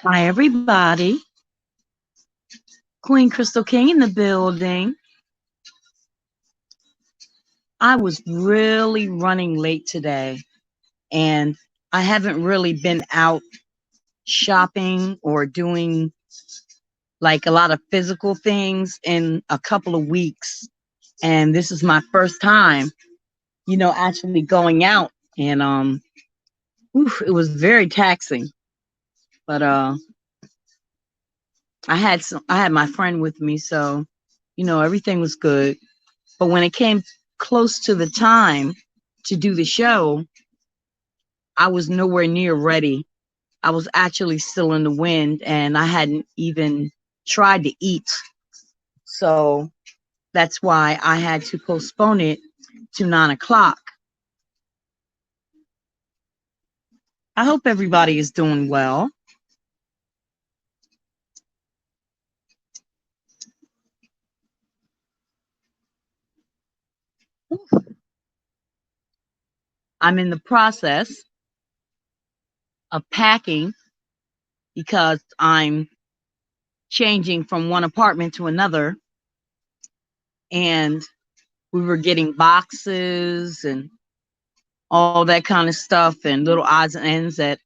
Hi, everybody. Queen Crystal King in the building. I was really running late today, and I haven't really been out shopping or doing like a lot of physical things in a couple of weeks. And this is my first time, actually going out. And it was very taxing. But I had my friend with me, so everything was good. But when it came close to the time to do the show, I was nowhere near ready. I was actually still in the wind and I hadn't even tried to eat. So that's why I had to postpone it to 9 o'clock. I hope everybody is doing well. I'm in the process of packing because I'm changing from one apartment to another. And we were getting boxes and all that kind of stuff and little odds and ends that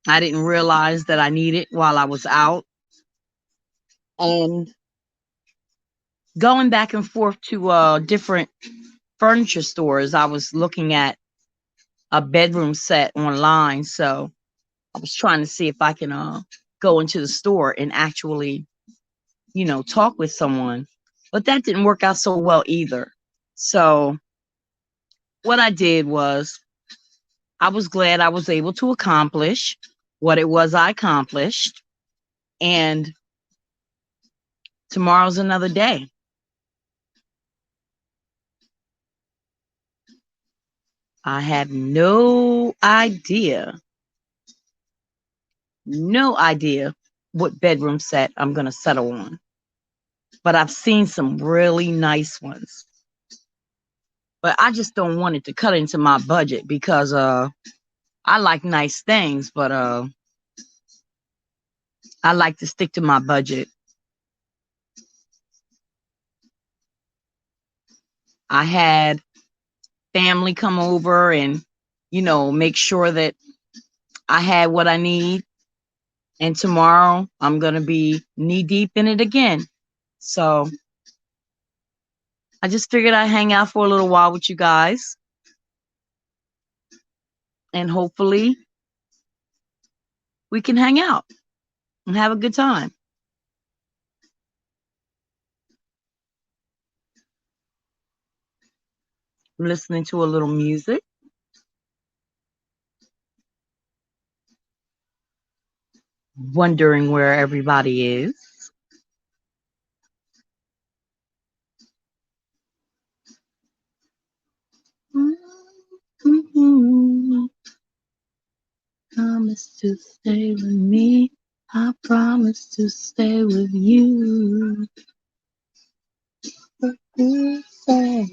I didn't realize that I needed while I was out. And going back and forth to different furniture stores, I was looking at a bedroom set online. So I was trying to see if I can go into the store and actually, talk with someone. But that didn't work out so well either. So what I did was I was glad I was able to accomplish what it was I accomplished. And tomorrow's another day. I have no idea what bedroom set I'm going to settle on. But I've seen some really nice ones. But I just don't want it to cut into my budget because I like nice things, but I like to stick to my budget. I had family come over and, make sure that I had what I need. And tomorrow I'm going to be knee deep in it again. So I just figured I'd hang out for a little while with you guys. And hopefully we can hang out and have a good time. I'm listening to a little music. Wondering where everybody is. Mm-hmm. Promise to stay with me. I promise to stay with you. What do you say?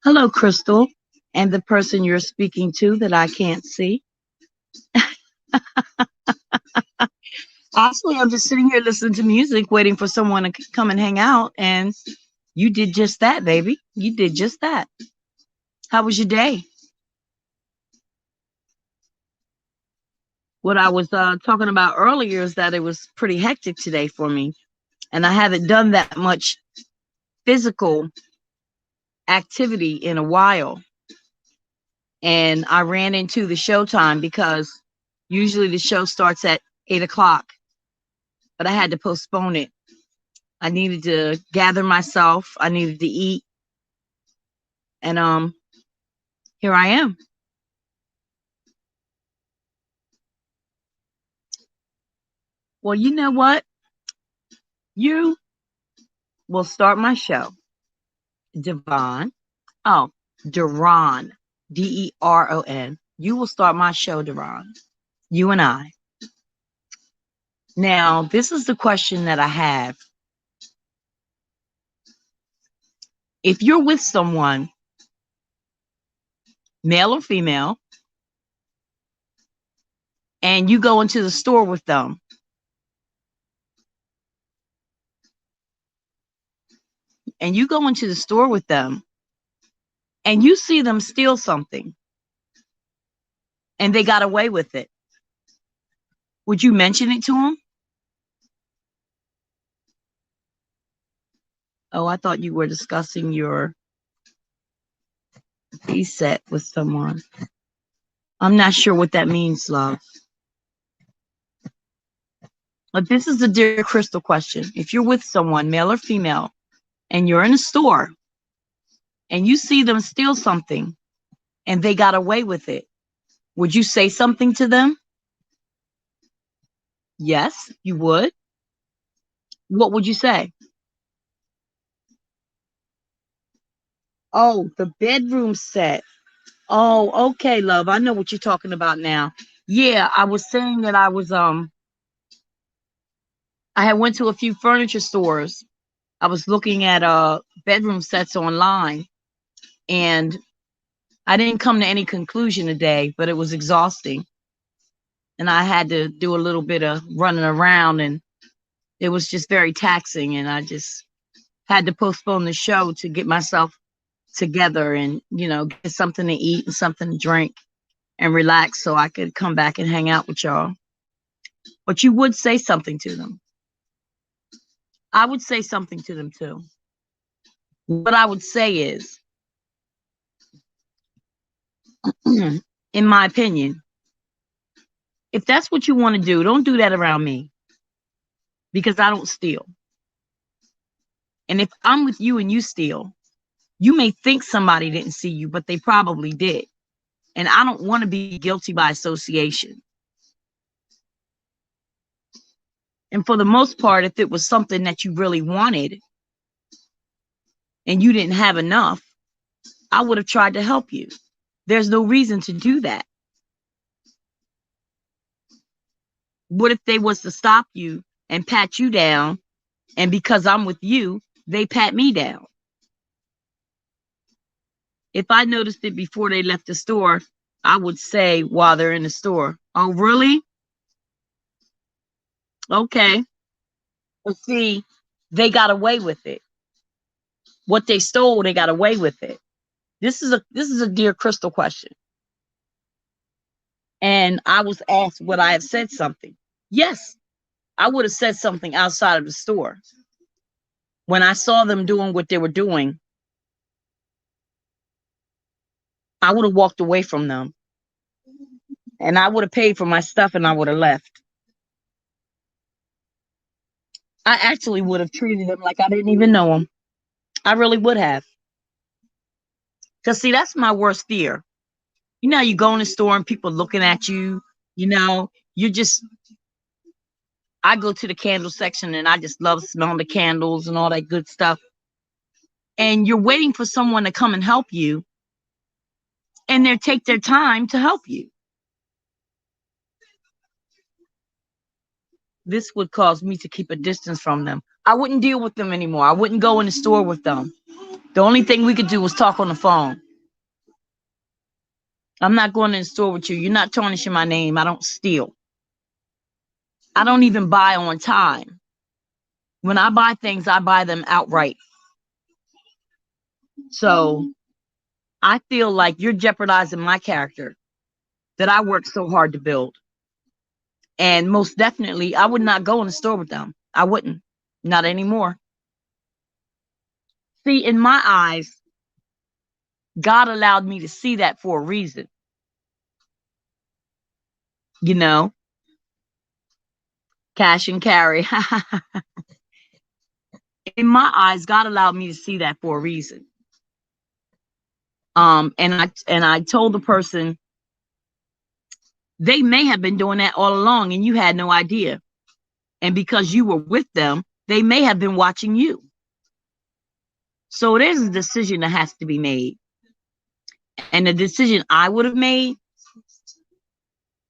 Hello, Chrystal, and the person you're speaking to that I can't see. Actually, I'm just sitting here listening to music, waiting for someone to come and hang out, and you did just that, baby. You did just that. How was your day? What I was talking about earlier is that it was pretty hectic today for me, and I haven't done that much physical activity in a while. And I ran into the showtime because usually the show starts at 8 o'clock, but I had to postpone it. I needed to gather myself. I needed to eat. And here I am. Well, you know what? You will start my show. Devon. Oh, Deron. Deron. You will start my show, Deron. You and I. Now, this is the question that I have. If you're with someone, male or female, and you go into the store with them, and you go into the store with them, and you see them steal something, and they got away with it, would you mention it to them? Oh, I thought you were discussing your reset with someone. I'm not sure what that means, love. But this is a dear Chrystal question. If you're with someone, male or female, and you're in a store and you see them steal something and they got away with it, would you say something to them? Yes, you would. What would you say? Oh, the bedroom set. Oh, okay, love. I know what you're talking about now. Yeah, I was saying that I had went to a few furniture stores. I was looking at bedroom sets online, and I didn't come to any conclusion today, but it was exhausting. And I had to do a little bit of running around, and it was just very taxing, and I just had to postpone the show to get myself together and, get something to eat and something to drink and relax so I could come back and hang out with y'all. But you would say something to them. I would say something to them too. What I would say is, in my opinion, if that's what you want to do, don't do that around me because I don't steal. And if I'm with you and you steal, you may think somebody didn't see you, but they probably did. And I don't want to be guilty by association. And for the most part, if it was something that you really wanted and you didn't have enough, I would have tried to help you. There's no reason to do that. What if they was to stop you and pat you down, and because I'm with you, they pat me down? If I noticed it before they left the store, I would say while they're in the store, "Oh, really? Okay." But see, they got away with it. What they stole, they got away with it. This is a dear Chrystal question. And I was asked would I have said something. Yes, I would have said something outside of the store. When I saw them doing what they were doing, I would have walked away from them and I would have paid for my stuff and I would have left. I actually would have treated them like I didn't even know them. I really would have. Because, see, that's my worst fear. You go in the store and people looking at you, you're just, I go to the candle section and I just love smelling the candles and all that good stuff. And you're waiting for someone to come and help you, and they take their time to help you. This would cause me to keep a distance from them. I wouldn't deal with them anymore. I wouldn't go in the store with them. The only thing we could do was talk on the phone. I'm not going in the store with you. You're not tarnishing my name. I don't steal. I don't even buy on time. When I buy things, I buy them outright. So I feel like you're jeopardizing my character that I worked so hard to build. And most definitely, I would not go in the store with them. I wouldn't. Not anymore. See, in my eyes, God allowed me to see that for a reason. Cash and carry. In my eyes, God allowed me to see that for a reason. And I told the person, they may have been doing that all along and you had no idea. And because you were with them, they may have been watching you. So there's a decision that has to be made. And the decision I would have made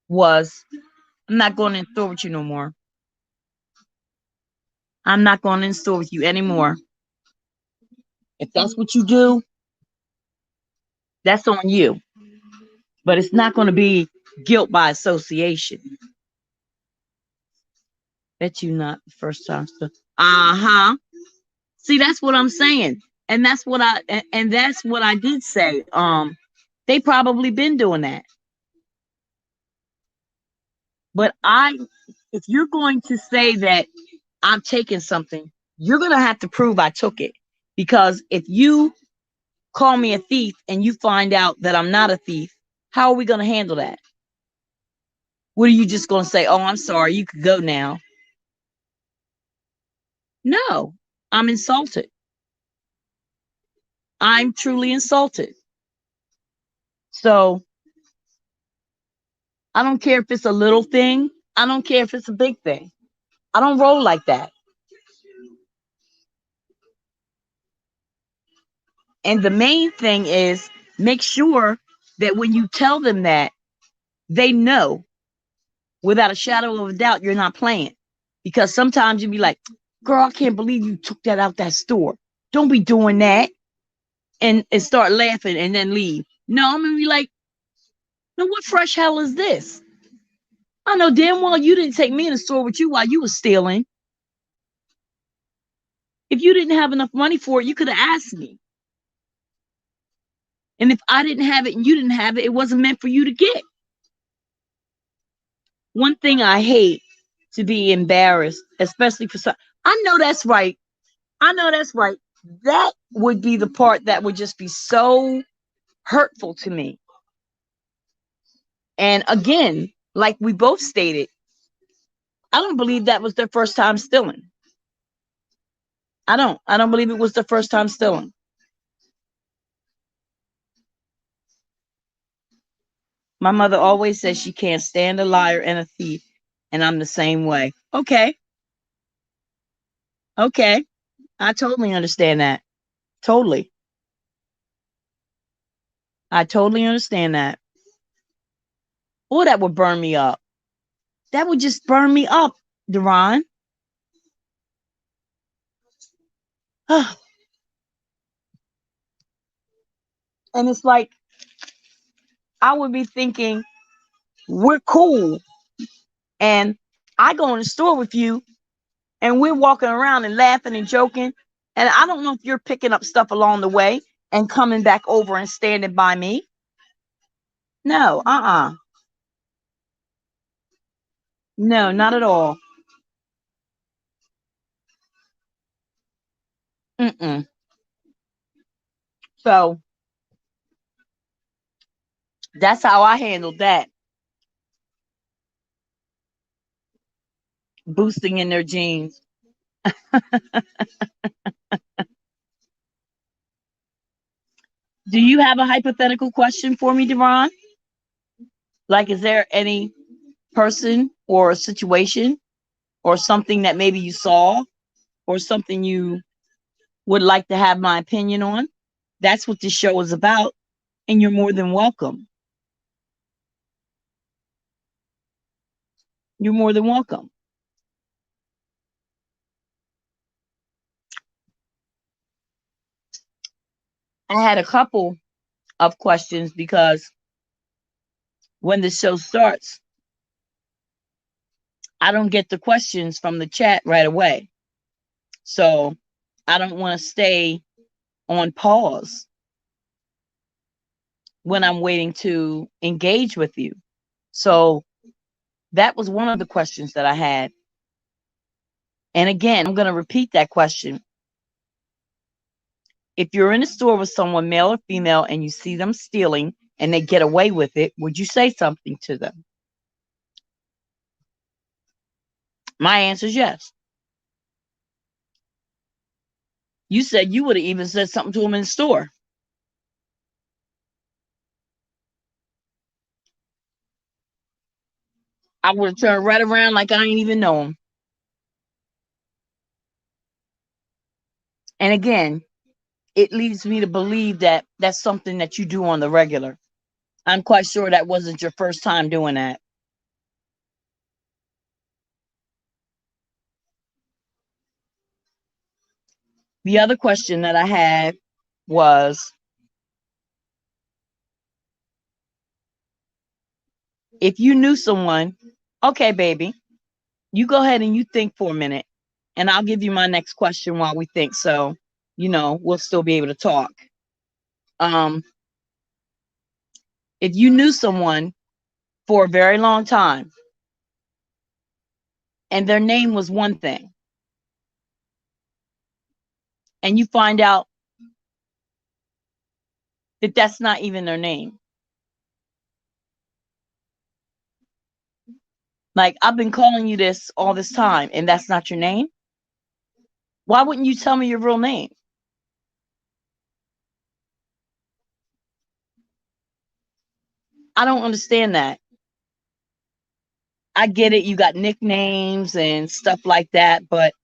was, I'm not going in the store with you no more. I'm not going in the store with you anymore. If that's what you do, that's on you. But it's not going to be guilt by association. Bet you not the first time. Uh-huh. See, that's what I'm saying. And that's what and that's what I did say. They probably been doing that. But if you're going to say that I'm taking something, you're going to have to prove I took it. Because if you call me a thief and you find out that I'm not a thief, how are we going to handle that? What are you just going to say? Oh, I'm sorry, you could go now? No, I'm insulted. I'm truly insulted. So I don't care if it's a little thing. I don't care if it's a big thing. I don't roll like that. And the main thing is make sure that when you tell them that, they know without a shadow of a doubt you're not playing. Because sometimes you'll be like, girl, I can't believe you took that out that store. Don't be doing that. And start laughing and then leave. No, I'm going to be like, no, what fresh hell is this? I know damn well you didn't take me in the store with you while you was stealing. If you didn't have enough money for it, you could have asked me. And if I didn't have it and you didn't have it, it wasn't meant for you to get. One thing I hate to be embarrassed, especially for some. I know that's right. I know that's right. That would be the part that would just be so hurtful to me. And again, like we both stated, I don't believe that was their first time stealing. I don't believe it was the first time stealing. My mother always says she can't stand a liar and a thief, and I'm the same way. Okay. Okay. I totally understand that. Totally. I totally understand that. Oh, that would burn me up. That would just burn me up, Deron. And it's like, I would be thinking, we're cool. And I go in the store with you and we're walking around and laughing and joking. And I don't know if you're picking up stuff along the way and coming back over and standing by me. No, no, not at all. Mm-mm. So that's how I handled that. Boosting in their jeans. Do you have a hypothetical question for me, Deron? Like, is there any person or a situation or something that maybe you saw or something you would like to have my opinion on? That's what this show is about, and you're more than welcome. You're more than welcome. I had a couple of questions because when the show starts, I don't get the questions from the chat right away. So I don't want to stay on pause when I'm waiting to engage with you. So that was one of the questions that I had. And again, I'm going to repeat that question. If you're in a store with someone, male or female, and you see them stealing and they get away with it, would you say something to them? My answer is yes. You said you would have even said something to them in the store. I would have turned right around like I ain't even know them. And again, it leads me to believe that that's something that you do on the regular. I'm quite sure that wasn't your first time doing that. The other question that I had was, if you knew someone, okay, baby, you go ahead and you think for a minute, and I'll give you my next question while we think. So, we'll still be able to talk. Um, if you knew someone for a very long time and their name was one thing, and you find out that that's not even their name. Like, I've been calling you this all this time, and that's not your name. Why wouldn't you tell me your real name? I don't understand that. I get it. You got nicknames and stuff like that. But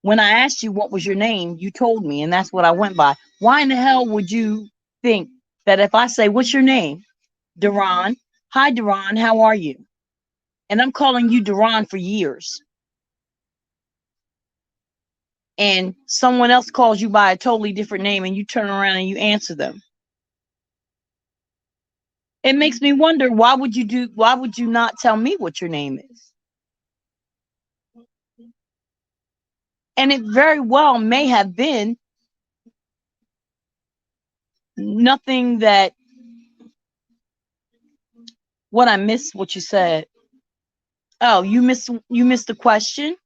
when I asked you what was your name, you told me, and that's what I went by. Why in the hell would you think that if I say, what's your name? Duran. Hi, Duran. How are you? And I'm calling you Duran for years. And someone else calls you by a totally different name and you turn around and you answer them. It makes me wonder, why would you not tell me what your name is? And it very well may have been nothing that, what I missed what you said. Oh, you missed the question?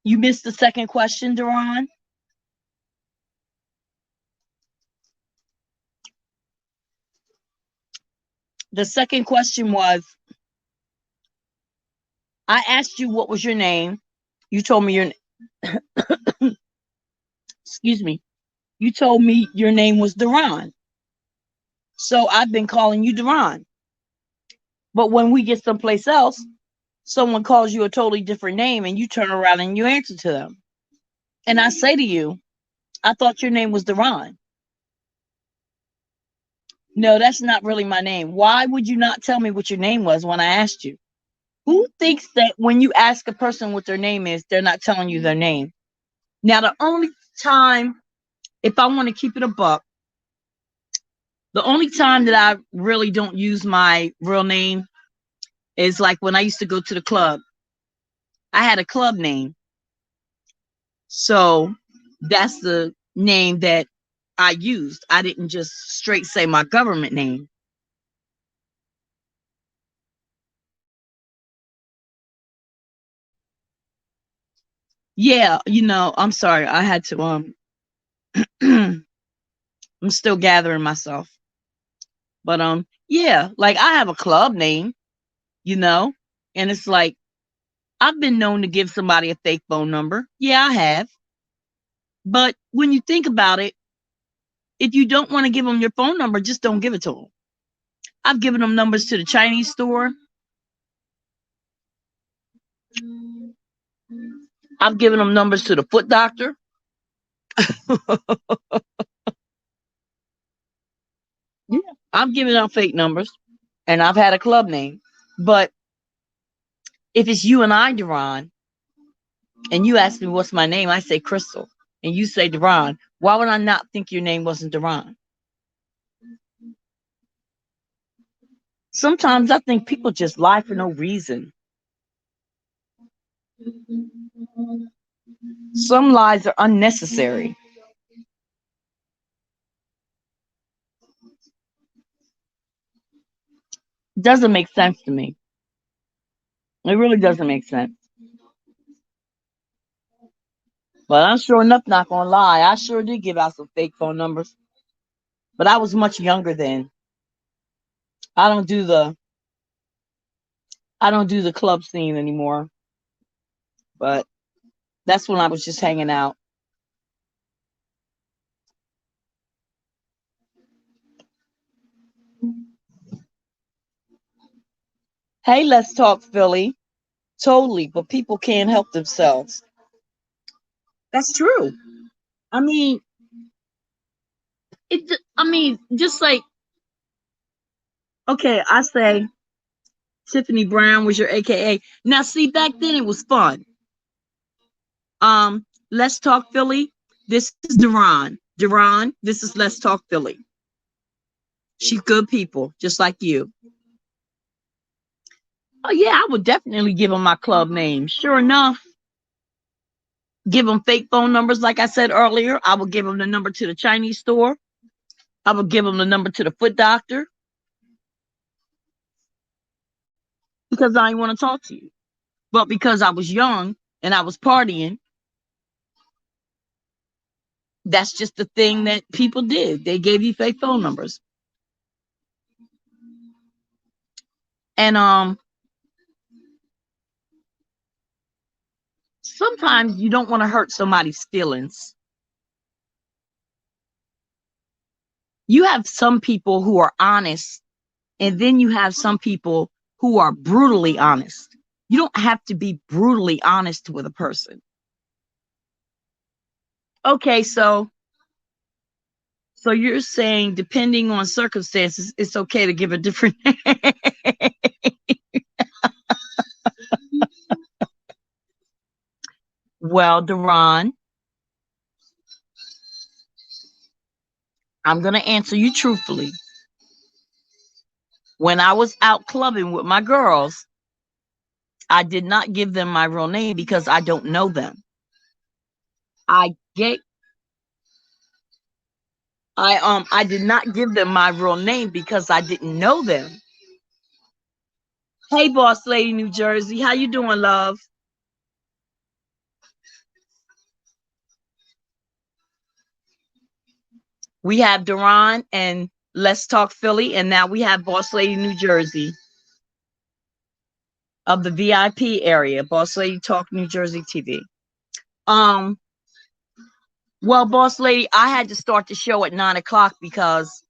You missed the second question, Duran? The second question was, I asked you what was your name. You told me your excuse me. You told me your name was Duran. So I've been calling you Duran. But when we get someplace else, someone calls you a totally different name and you turn around and you answer to them. And I say to you, I thought your name was Duran. No, that's not really my name. Why would you not tell me what your name was when I asked you? Who thinks that when you ask a person what their name is, they're not telling you their name? Now, the only time, if I want to keep it a buck, the only time that I really don't use my real name is like when I used to go to the club. I had a club name. So that's the name that I used. I didn't just straight say my government name. Yeah, I'm sorry. I had to I'm still gathering myself. But yeah, like I have a club name, you know, and it's like I've been known to give somebody a fake phone number. Yeah, I have. But when you think about it, if you don't want to give them your phone number, just don't give it to them. I've given them numbers to the Chinese store. I've given them numbers to the foot doctor. Yeah, I've given out fake numbers and I've had a club name. But if it's you and I, Duran, and you ask me what's my name, I say Chrystal. And you say Duran, why would I not think your name wasn't Duran? Sometimes I think people just lie for no reason. Some lies are unnecessary. Doesn't make sense to me. It really doesn't make sense. But I'm sure enough not gonna lie. I sure did give out some fake phone numbers. But I was much younger then. I don't do the I don't do the club scene anymore. But that's when I was just hanging out. Hey, let's talk Philly. Totally, but people can't help themselves. That's true. I mean, just like, okay, I say Tiffany Brown was your AKA. Now, see, back then it was fun. Let's Talk Philly. This is Duran. Duran, this is Let's Talk Philly. She's good people, just like you. Oh, yeah, I would definitely give them my club name. Sure enough, give them fake phone numbers. Like I said earlier, I would give them the number to the Chinese store. I would give them the number to the foot doctor because I didn't want to talk to you. But because I was young and I was partying, that's just the thing that people did. They gave you fake phone numbers. And sometimes you don't want to hurt somebody's feelings. You have some people who are honest, and then you have some people who are brutally honest. You don't have to be brutally honest with a person. Okay, so you're saying depending on circumstances, it's okay to give a different name. Well, Duran, I'm going to answer you truthfully. When I was out clubbing with my girls, I did not give them my real name because I don't know them. I did not give them my real name because I didn't know them. Hey, Boss Lady, New Jersey, how you doing, love? We have Duran and Let's Talk Philly, and now we have Boss Lady, New Jersey of the VIP area, Boss Lady Talk New Jersey TV. Well, Boss Lady, I had to start the show at 9 o'clock because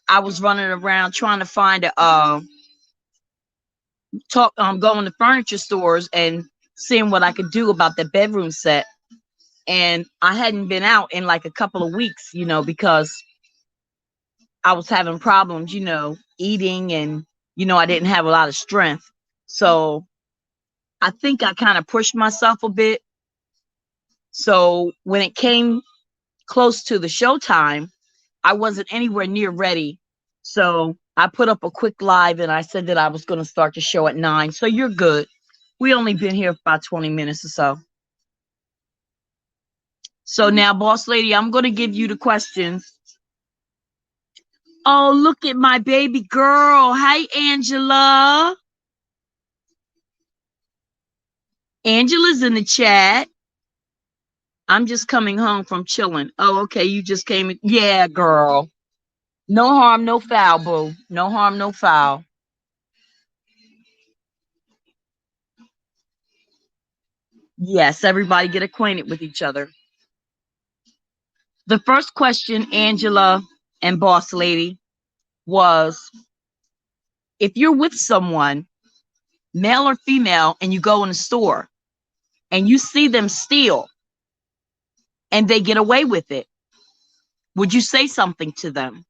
I was running around trying to find a going to furniture stores and seeing what I could do about the bedroom set. And I hadn't been out in like a couple of weeks, because I was having problems, eating, and I didn't have a lot of strength. So I think I kind of pushed myself a bit. So when it came close to the showtime, I wasn't anywhere near ready. So I put up a quick live and I said that I was going to start the show at 9. So you're good. We only been here for about 20 minutes or so. So now, Boss Lady, I'm going to give you the questions. Oh, look at my baby girl. Hi, Angela. Angela's in the chat. I'm just coming home from chilling. Oh, okay. You just came in. Yeah, girl. No harm, no foul, boo. No harm, no foul. Yes, everybody get acquainted with each other. The first question, Angela and Boss Lady, was if you're with someone, male or female, and you go in a store and you see them steal and they get away with it, would you say something to them?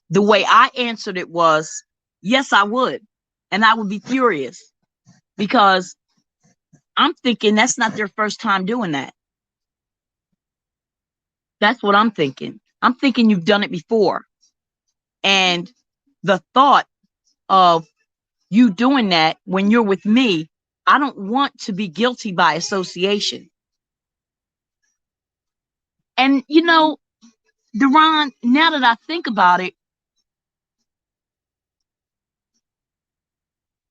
The way I answered it was, yes, I would. And I would be furious because I'm thinking that's not their first time doing that. That's what I'm thinking. I'm thinking you've done it before. And the thought of you doing that when you're with me, I don't want to be guilty by association. And, Duran, now that I think about it,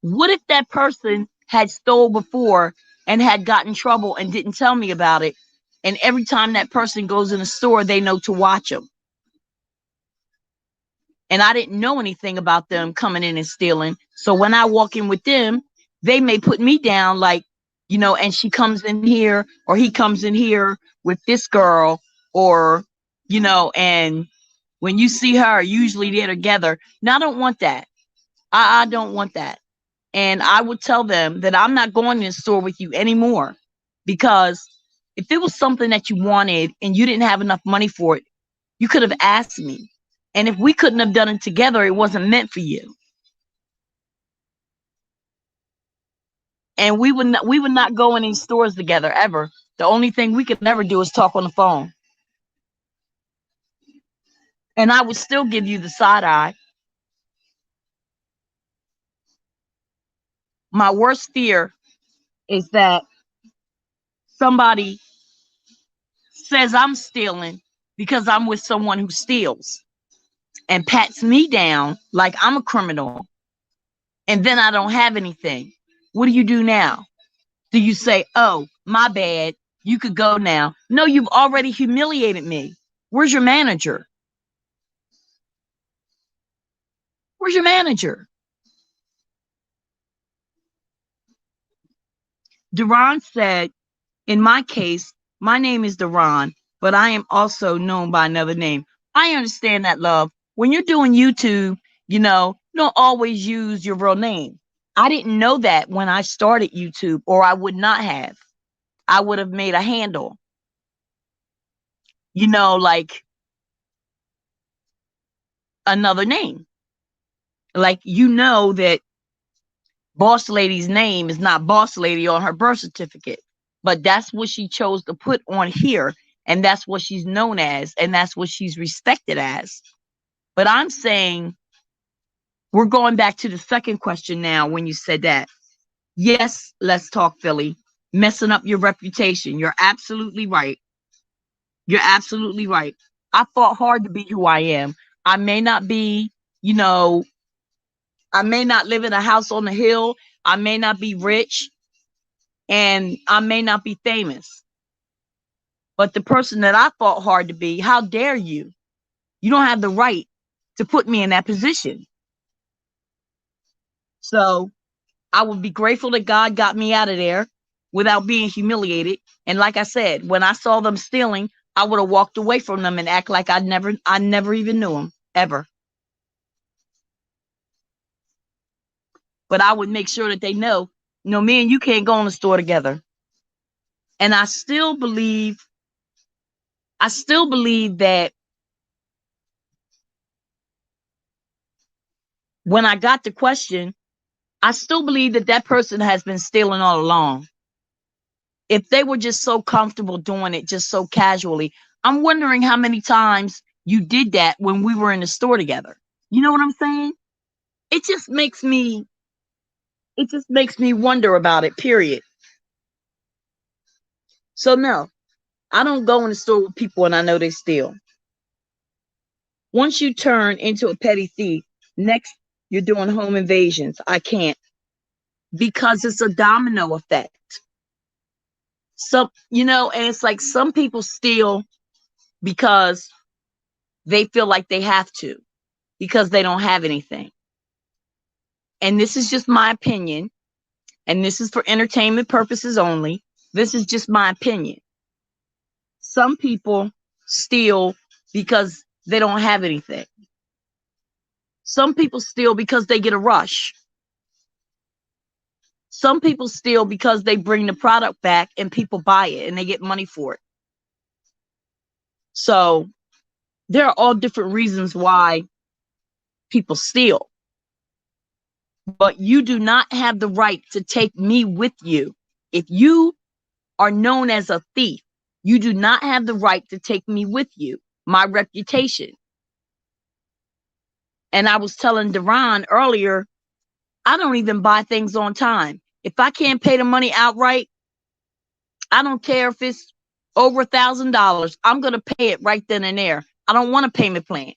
what if that person had stole before and had gotten in trouble and didn't tell me about it? And every time that person goes in a store, they know to watch them. And I didn't know anything about them coming in and stealing. So when I walk in with them, they may put me down like, and she comes in here or he comes in here with this girl or, and when you see her, usually they're together. Now, I don't want that. I don't want that. And I would tell them that I'm not going in the store with you anymore because if it was something that you wanted and you didn't have enough money for it, you could have asked me. And if we couldn't have done it together, it wasn't meant for you. And we would not go in these stores together ever. The only thing we could never do is talk on the phone. And I would still give you the side eye. My worst fear is that somebody says I'm stealing because I'm with someone who steals and pats me down like I'm a criminal, and then I don't have anything. What do you do now? Do you say, oh, my bad, you could go now? No, you've already humiliated me. Where's your manager? Where's your manager? Duran said, in my case, my name is Duran, but I am also known by another name. I understand that, love. When you're doing YouTube, you don't always use your real name. I didn't know that when I started YouTube, or I would not have. I would have made a handle, like another name. Like, that Boss Lady's name is not Boss Lady on her birth certificate, but that's what she chose to put on here. And that's what she's known as. And that's what she's respected as. But I'm saying, we're going back to the second question now when you said that. Yes, let's talk Philly. Messing up your reputation. You're absolutely right. You're absolutely right. I fought hard to be who I am. I may not be, I may not live in a house on the hill. I may not be rich, and I may not be famous. But the person that I fought hard to be, how dare you? You don't have the right to put me in that position. So I would be grateful that God got me out of there without being humiliated. And like I said, when I saw them stealing, I would have walked away from them and act like I never even knew them ever. But I would make sure that they know, me and you can't go in the store together. And I still believe that when I got the question, I still believe that that person has been stealing all along. If they were just so comfortable doing it, just so casually, I'm wondering how many times you did that when we were in the store together. You know what I'm saying? It just makes me wonder about it, period. So no, I don't go in the store with people and I know they steal. Once you turn into a petty thief, next you're doing home invasions. I can't, because it's a domino effect. So, and it's like some people steal because they feel like they have to, because they don't have anything. And this is just my opinion, and this is for entertainment purposes only. This is just my opinion. Some people steal because they don't have anything. Some people steal because they get a rush. Some people steal because they bring the product back and people buy it and they get money for it. So there are all different reasons why people steal. But you do not have the right to take me with you. If you are known as a thief, you do not have the right to take me with you. My reputation. And I was telling Duran earlier, I don't even buy things on time. If I can't pay the money outright, I don't care if it's over $1,000. I'm going to pay it right then and there. I don't want a payment plan.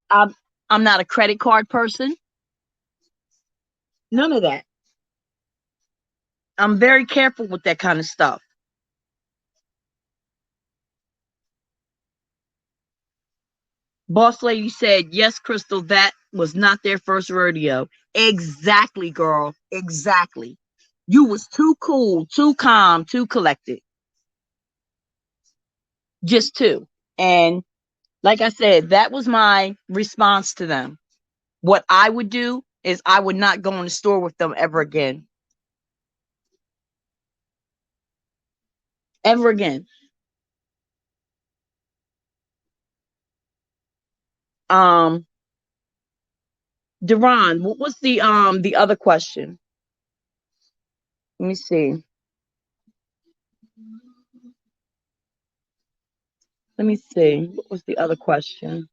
I'm not a credit card person. None of that. I'm very careful with that kind of stuff. Boss Lady said, yes, Chrystal, that was not their first rodeo. Exactly, girl. Exactly. You was too cool, too calm, too collected. Just two. And like I said, that was my response to them. What I would do is I would not go in the store with them ever again. Ever again. Um, Duran, what was the other question? Let me see. Let me see. What was the other question?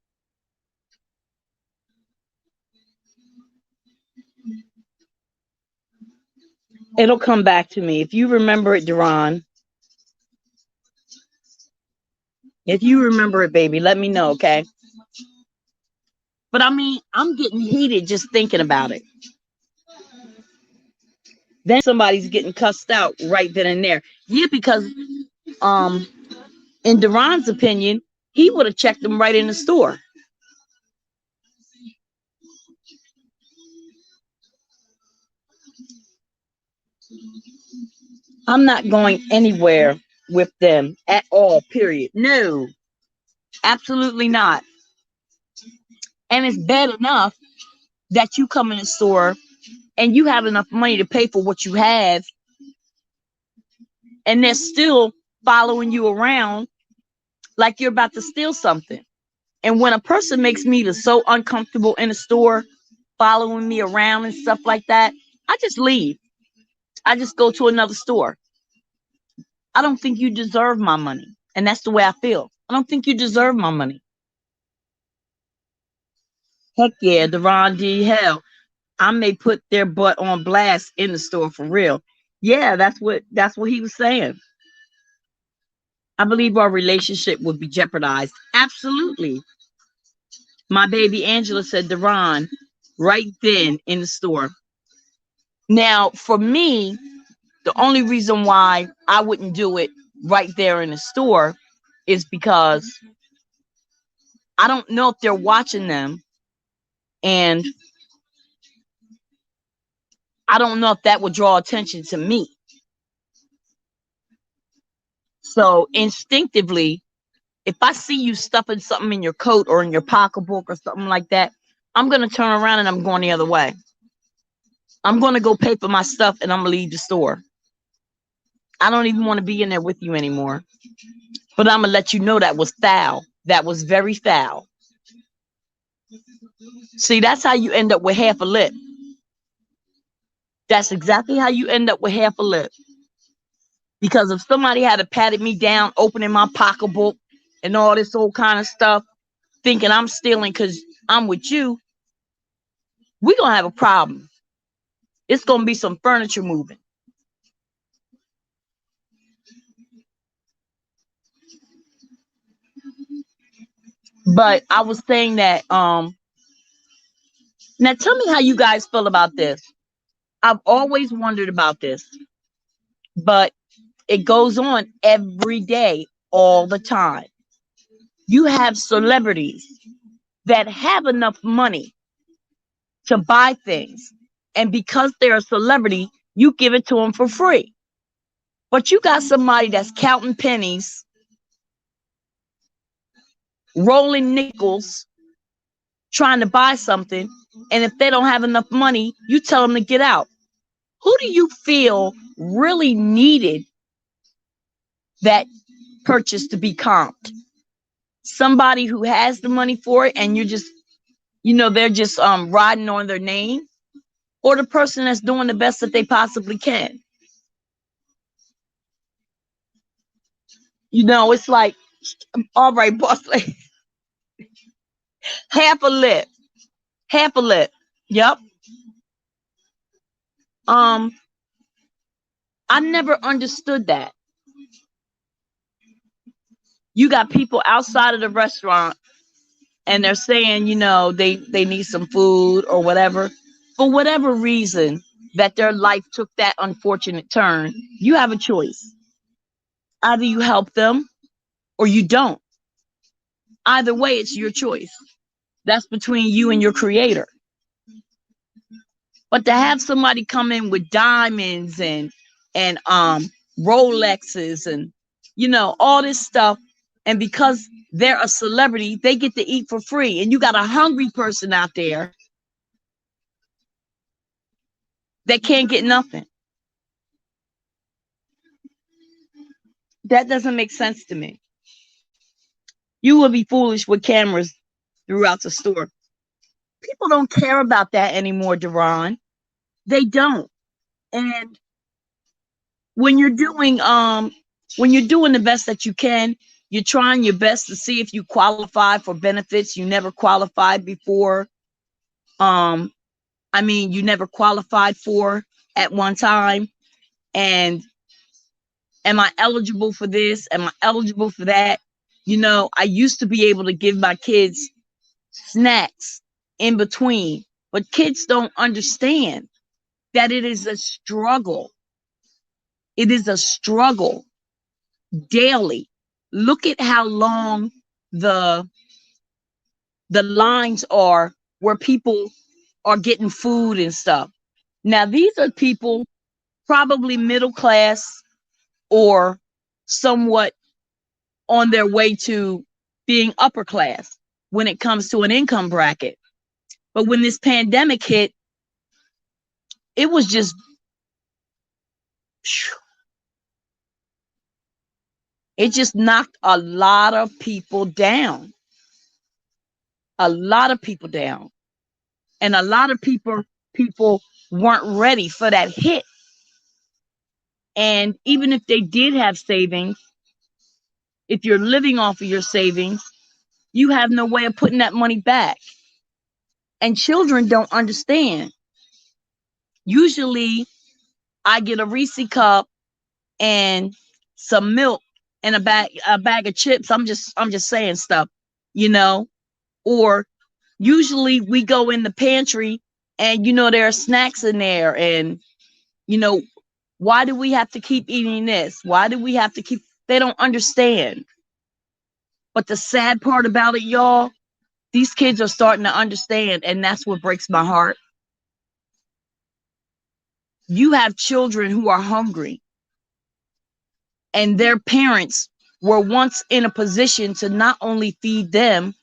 It'll come back to me. If you remember it, Duran, if you remember it, baby, let me know, okay? But I mean, I'm getting heated just thinking about it. Then somebody's getting cussed out right then and there. Yeah, because um, in Duran's opinion, he would have checked them right in the store. I'm not going anywhere with them at all, period. No, absolutely not. And it's bad enough that you come in the store and you have enough money to pay for what you have, and they're still following you around like you're about to steal something. And when a person makes me feel so uncomfortable in a store, following me around and stuff like that, I just leave. I just go to another store. I don't think you deserve my money. And that's the way I feel. I don't think you deserve my money. Heck yeah, Deron D. Hell, I may put their butt on blast in the store for real. Yeah, that's what he was saying. I believe our relationship would be jeopardized. Absolutely. My baby Angela said Deron right then in the store. Now, for me, the only reason why I wouldn't do it right there in the store is because I don't know if they're watching them, and I don't know if that would draw attention to me. So instinctively, if I see you stuffing something in your coat or in your pocketbook or something like that, I'm going to turn around and I'm going the other way. I'm going to go pay for my stuff and I'm going to leave the store. I don't even want to be in there with you anymore. But I'm going to let you know that was foul. That was very foul. See, that's how you end up with half a lip. That's exactly how you end up with half a lip. Because if somebody had patted me down, opening my pocketbook and all this old kind of stuff, thinking I'm stealing because I'm with you, we're going to have a problem. It's going to be some furniture moving. But I was saying that, now tell me how you guys feel about this. I've always wondered about this, but it goes on every day, all the time. You have celebrities that have enough money to buy things, and because they're a celebrity, you give it to them for free. But you got somebody that's counting pennies, rolling nickels, trying to buy something, and if they don't have enough money, you tell them to get out. Who do you feel really needed that purchase to be comped? Somebody who has the money for it and they're just riding on their name, or the person that's doing the best that they possibly can. It's like, all right, boss lady, half a lip, half a lip. Yep. Um, I never understood that. You got people outside of the restaurant and they're saying, they need some food or whatever. For whatever reason that their life took that unfortunate turn, you have a choice. Either you help them or you don't. Either way, it's your choice. That's between you and your creator. But to have somebody come in with diamonds and Rolexes and all this stuff, and because they're a celebrity, they get to eat for free, and you got a hungry person out there that can't get nothing. That doesn't make sense to me. You would be foolish with cameras throughout the store. People don't care about that anymore, Deron. They don't. And when you're doing the best that you can, you're trying your best to see if you qualify for benefits you never qualified before. Um, you never qualified for at one time. And am I eligible for this? Am I eligible for that? I used to be able to give my kids snacks in between, but kids don't understand that it is a struggle. It is a struggle daily. Look at how long the the lines are where people are getting food and stuff. Now, these are people probably middle class or somewhat on their way to being upper class when it comes to an income bracket. But when this pandemic hit, it was just, it just knocked a lot of people down. A lot of people down. And a lot of people weren't ready for that hit. And even if they did have savings, if you're living off of your savings, you have no way of putting that money back. And children don't understand. Usually I get a Reese cup and some milk and a bag of chips. I'm just saying stuff, you know. Or usually we go in the pantry and there are snacks in there, and you know why do we have to keep eating this? Why do we have to keep? They don't understand. But the sad part about it, y'all, these kids are starting to understand, and that's what breaks my heart. You have children who are hungry, and their parents were once in a position to not only feed them,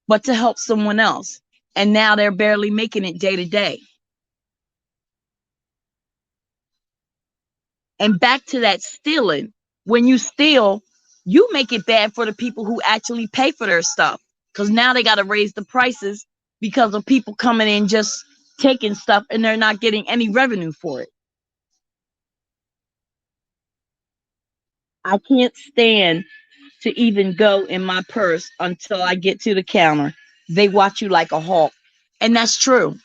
but to help someone else. And now they're barely making it day to day. And back to that stealing. When you steal, you make it bad for the people who actually pay for their stuff. Because now they got to raise the prices because of people coming in just taking stuff and they're not getting any revenue for it. I can't stand to even go in my purse until I get to the counter. They watch you like a hawk. And that's true.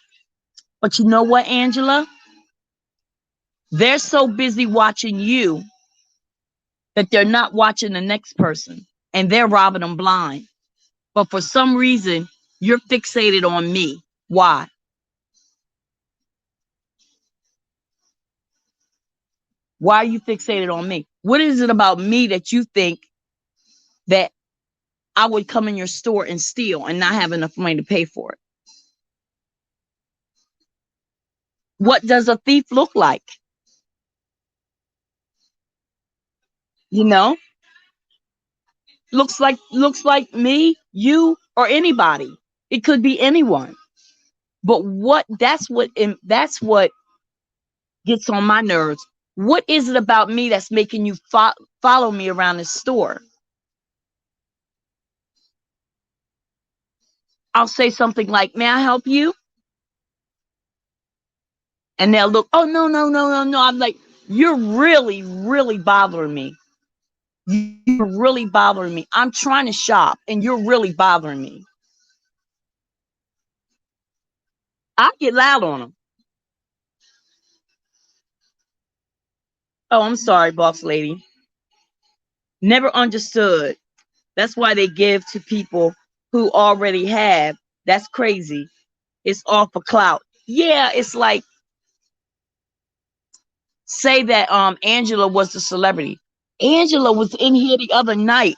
But you know what, Angela? They're so busy watching you that they're not watching the next person, and they're robbing them blind. But for some reason, you're fixated on me. Why? Why are you fixated on me? What is it about me that you think that I would come in your store and steal and not have enough money to pay for it? What does a thief look like? You know, looks like me, you, or anybody. It could be anyone. But that's what gets on my nerves. What is it about me that's making you follow me around the store? I'll say something like, "May I help you?" And they'll look, "Oh, no, no, no, no, no." I'm like, "You're really, really bothering me. You're really bothering me. I'm trying to shop and you're really bothering me." I get loud on them. "Oh, I'm sorry, boss lady." Never understood. That's why they give to people who already have. That's crazy. It's all for clout. Yeah, it's like, say that Angela was the celebrity. Angela was in here the other night,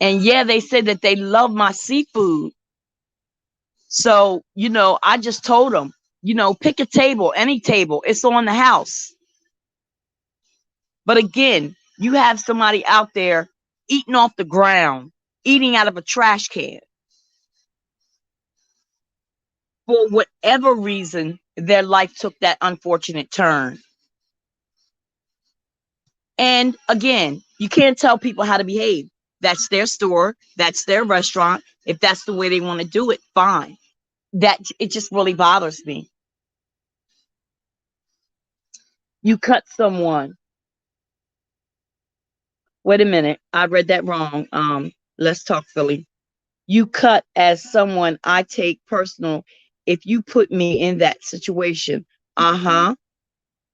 and yeah, they said that they love my seafood. So, I just told them, pick a table, any table. It's on the house. But again, you have somebody out there eating off the ground, eating out of a trash can. For whatever reason, their life took that unfortunate turn. And again, you can't tell people how to behave. That's their store, that's their restaurant. If that's the way they want to do it, fine. That it just really bothers me. You cut someone. Wait a minute. I read that wrong. Let's talk Philly. You cut as someone I take personal if you put me in that situation. Uh-huh.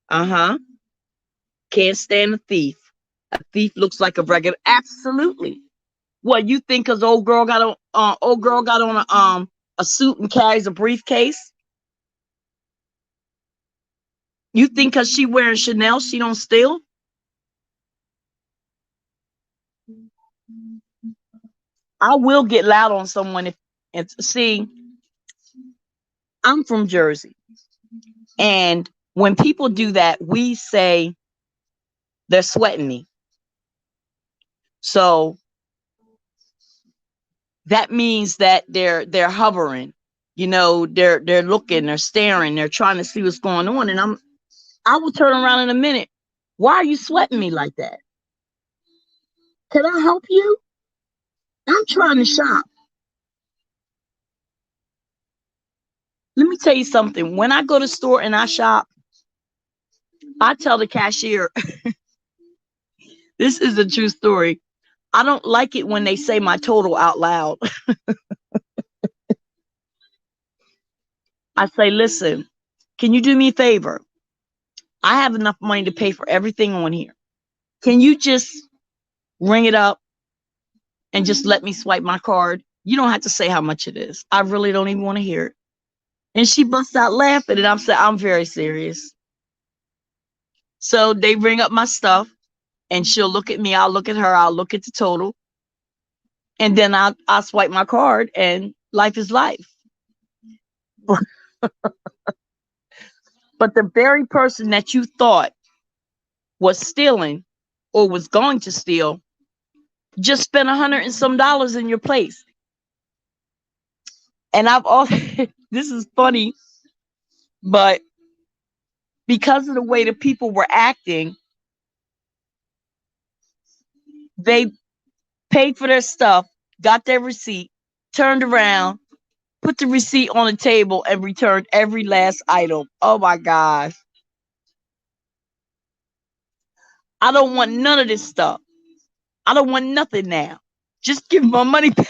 Uh-huh. Can't stand a thief. A thief looks like a regular. Absolutely. What you think? Cause old girl got on a suit and carries a briefcase. You think cause she wearing Chanel, she don't steal? I will get loud on someone if and see. I'm from Jersey, and when people do that, we say they're sweating me. So that means that they're hovering. You know, they're looking, they're staring, they're trying to see what's going on. And I will turn around in a minute. Why are you sweating me like that? Can I help you? I'm trying to shop. Let me tell you something. When I go to the store and I shop, I tell the cashier, this is a true story. I don't like it when they say my total out loud. I say, listen, can you do me a favor? I have enough money to pay for everything on here. Can you just ring it up and just let me swipe my card? You don't have to say how much it is. I really don't even want to hear it. And she busts out laughing, and I'm saying, I'm very serious. So they ring up my stuff, and she'll look at me. I'll look at her. I'll look at the total, and then I'll swipe my card, and life is life. But the very person that you thought was stealing or was going to steal just spent $100 and some in your place. And I've all this is funny, but because of the way the people were acting, they paid for their stuff, got their receipt, turned around, put the receipt on the table, and returned every last item. Oh my gosh. I don't want none of this stuff. I don't want nothing now. Just give my money back.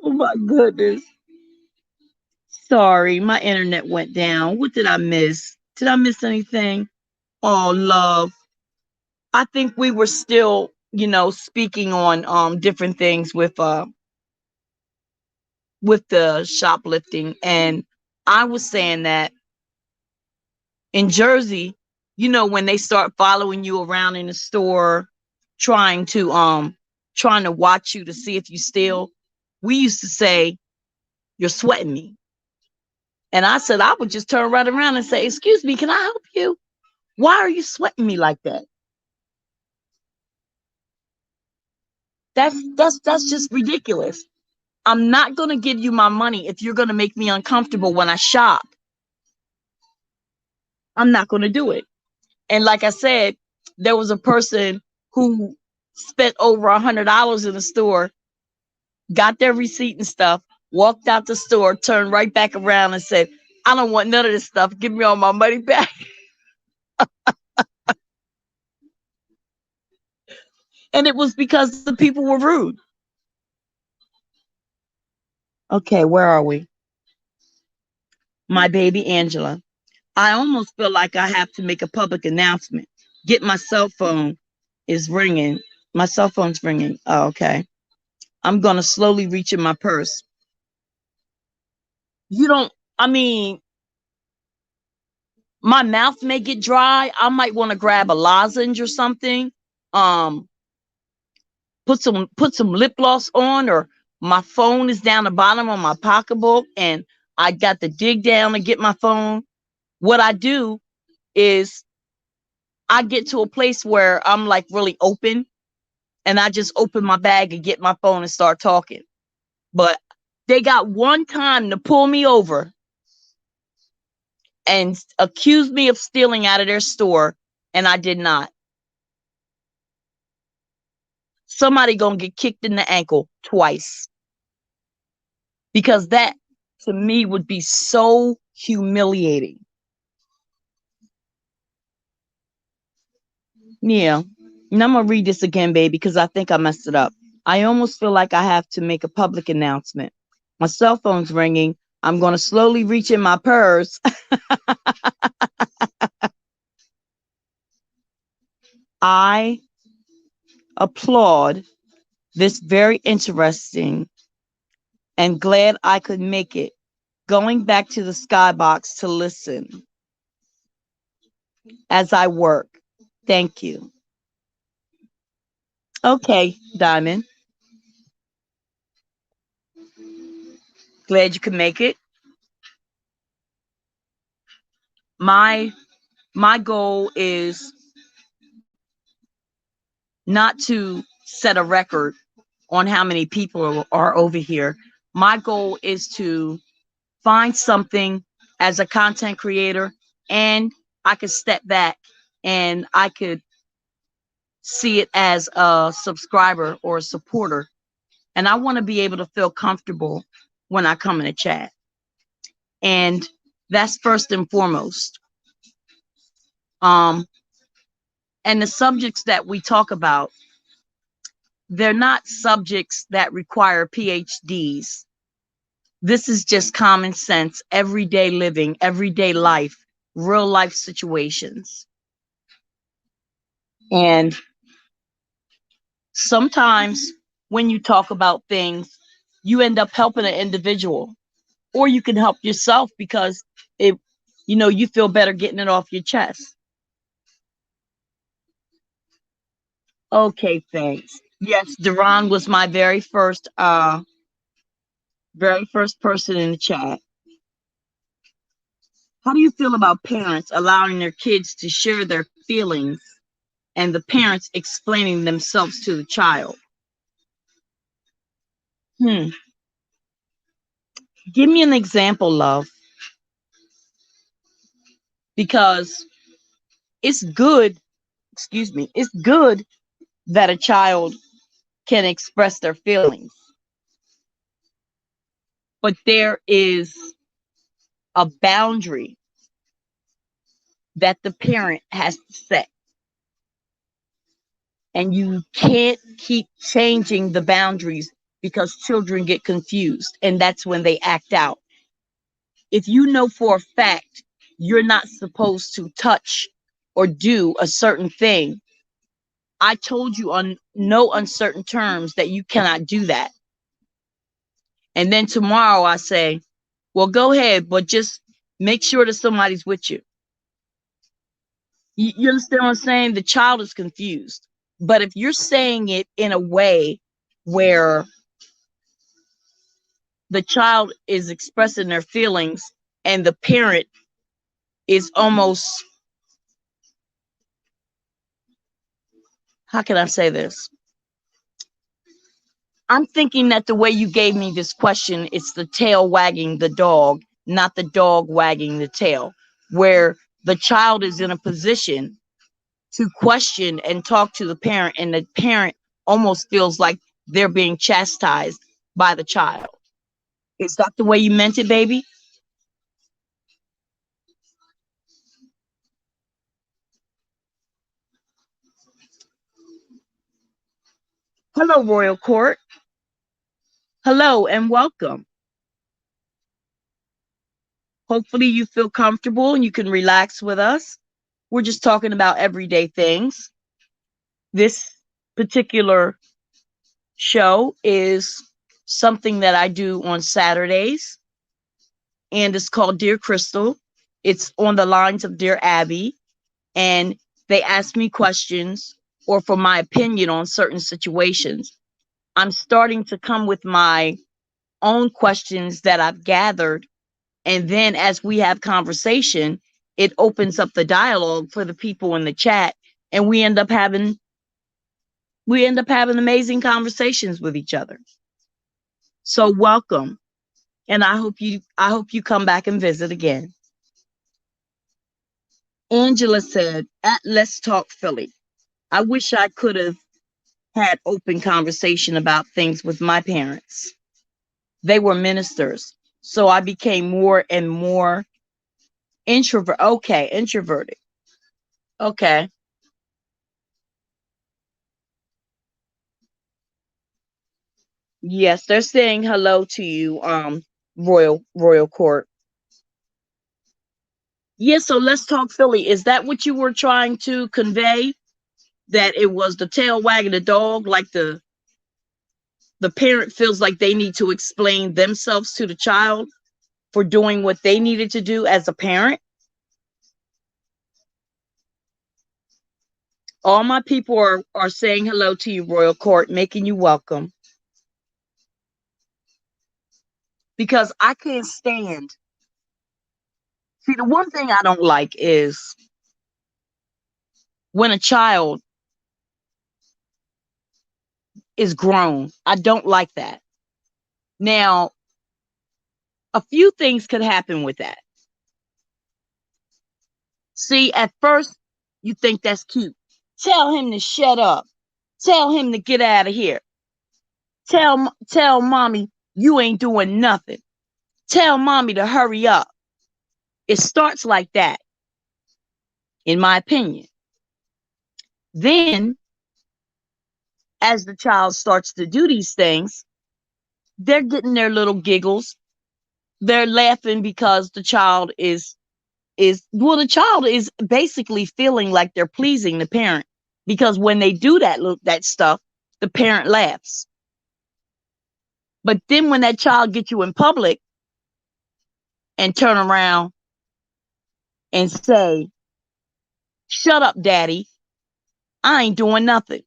Oh my goodness. Sorry, my internet went down. What did I miss? Did I miss anything? Oh, love. I think we were still, speaking on different things with the shoplifting, and I was saying that in Jersey, when they start following you around in the store, trying to watch you to see if you steal, we used to say, "You're sweating me." And I said I would just turn right around and say, "Excuse me, can I help you? Why are you sweating me like that?" That's just ridiculous. I'm not going to give you my money if you're going to make me uncomfortable when I shop. I'm not going to do it. And like I said, there was a person who spent over $100 in the store, got their receipt and stuff, walked out the store, turned right back around and said, "I don't want none of this stuff. Give me all my money back." And it was because the people were rude. Okay, where are we? My baby Angela. I almost feel like I have to make a public announcement. Get my cell phone is ringing. My cell phone's ringing. Oh, okay. I'm going to slowly reach in my purse. You don't, I mean, my mouth may get dry. I might want to grab a lozenge or something. Um, put some lip gloss on, or my phone is down the bottom of my pocketbook and I got to dig down to get my phone. What I do is I get to a place where I'm like really open, and I just open my bag and get my phone and start talking. But they got one time to pull me over and accuse me of stealing out of their store, and I did not. Somebody gonna get kicked in the ankle twice, because that to me would be so humiliating. Yeah. And I'm going to read this again, baby, because I think I messed it up. I almost feel like I have to make a public announcement. My cell phone's ringing. I'm going to slowly reach in my purse. I applaud this very interesting and glad I could make it. Going back to the skybox to listen as I work. Thank you. Okay, Diamond. Glad you could make it. My my goal is not to set a record on how many people are over here. My goal is to find something as a content creator, and I could step back and I could see it as a subscriber or a supporter. And I want to be able to feel comfortable when I come in a chat. And that's first and foremost. Um, and the subjects that we talk about, they're not subjects that require PhDs. This is just common sense, everyday living, everyday life, real life situations. And sometimes when you talk about things, you end up helping an individual, or you can help yourself because it, you feel better getting it off your chest. Okay, thanks. Yes, Duran was my very first person in the chat. How do you feel about parents allowing their kids to share their feelings and the parents explaining themselves to the child? Hmm. Give me an example, love, because it's good, excuse me, it's good that a child can express their feelings, but there is a boundary that the parent has to set. And you can't keep changing the boundaries because children get confused, and that's when they act out. If you know for a fact you're not supposed to touch or do a certain thing, I told you on no uncertain terms that you cannot do that. And then tomorrow I say, well, go ahead, but just make sure that somebody's with you. You understand what I'm saying? The child is confused. But if you're saying it in a way where the child is expressing their feelings and the parent is almost, how can I say this? I'm thinking that the way you gave me this question, it's the tail wagging the dog, not the dog wagging the tail, where the child is in a position to question and talk to the parent, and the parent almost feels like they're being chastised by the child. Is that the way you meant it, baby? Hello, Royal Court. Hello and welcome. Hopefully you feel comfortable and you can relax with us. We're just talking about everyday things. This particular show is something that I do on Saturdays, and it's called Dear Chrystal. It's on the lines of Dear Abby, and they ask me questions or for my opinion on certain situations. I'm starting to come with my own questions that I've gathered, and then as we have conversation, it opens up the dialogue for the people in the chat, and we end up having amazing conversations with each other. So welcome, and I hope you come back and visit again. Angela said, at Let's Talk Philly, I wish I could have had open conversation about things with my parents. They were ministers, so I became more and more Introvert. Okay, introverted. Okay. Yes, they're saying hello to you, Royal Court. Yeah, so let's talk Philly. Is that what you were trying to convey? That it was the tail wagging the dog, like the parent feels like they need to explain themselves to the child for doing what they needed to do as a parent? All my people are saying hello to you, Royal Court, making you welcome. Because I can't stand. See, the one thing I don't like is when a child is grown. I don't like that. Now, a few things could happen with that. See, at first, you think that's cute. Tell him to shut up. Tell him to get out of here. Tell mommy you ain't doing nothing. Tell mommy to hurry up. It starts like that, in my opinion. Then, as the child starts to do these things, they're getting their little giggles. They're laughing because the child is basically feeling like they're pleasing the parent, because when they do that stuff, the parent laughs. But then when that child gets you in public and turn around and say, shut up, daddy, I ain't doing nothing.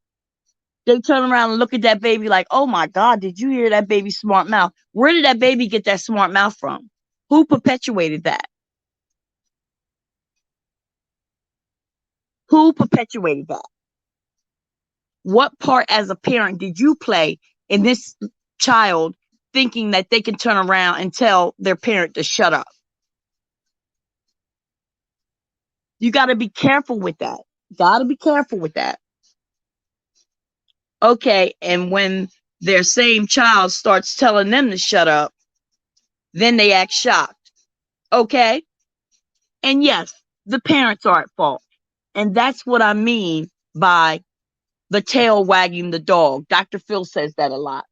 They turn around and look at that baby like, oh my God, did you hear that baby's smart mouth? Where did that baby get that smart mouth from? Who perpetuated that? Who perpetuated that? What part as a parent did you play in this child thinking that they can turn around and tell their parent to shut up? You got to be careful with that. Got to be careful with that. Okay, and when their same child starts telling them to shut up, then they act shocked. Okay? And yes, the parents are at fault. And that's what I mean by the tail wagging the dog. Dr. Phil says that a lot.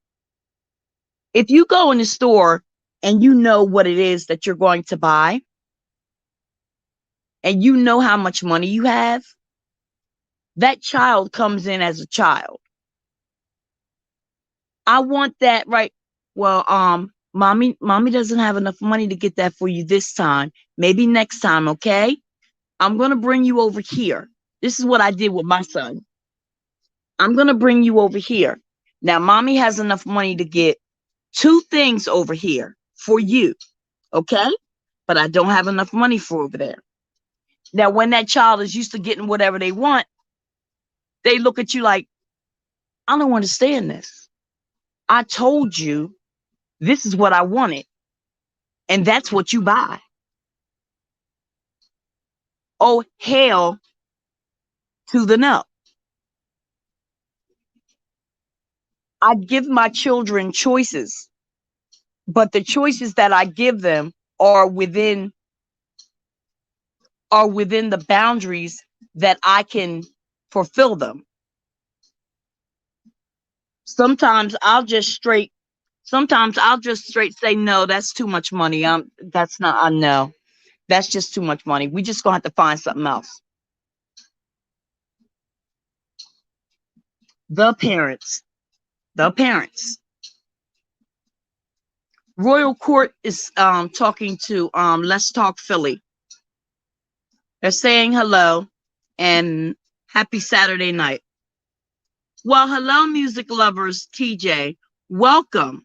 If you go in the store and you know what it is that you're going to buy, and you know how much money you have, that child comes in as a child. I want that, right? Well, mommy doesn't have enough money to get that for you this time. Maybe next time, okay? I'm gonna bring you over here. This is what I did with my son. I'm gonna bring you over here. Now, mommy has enough money to get two things over here for you, okay? But I don't have enough money for over there. Now, when that child is used to getting whatever they want, they look at you like, I don't understand this. I told you this is what I wanted, and that's what you buy. Oh, hell to the no. I give my children choices, but the choices that I give them are within the boundaries that I can fulfill them. Sometimes I'll just straight say, no, that's too much money. That's not, I know. That's just too much money. We just gonna have to find something else. The parents. The parents. Royal Court is talking to Let's Talk Philly. They're saying hello and happy Saturday night. Well, hello, music lovers. TJ, welcome.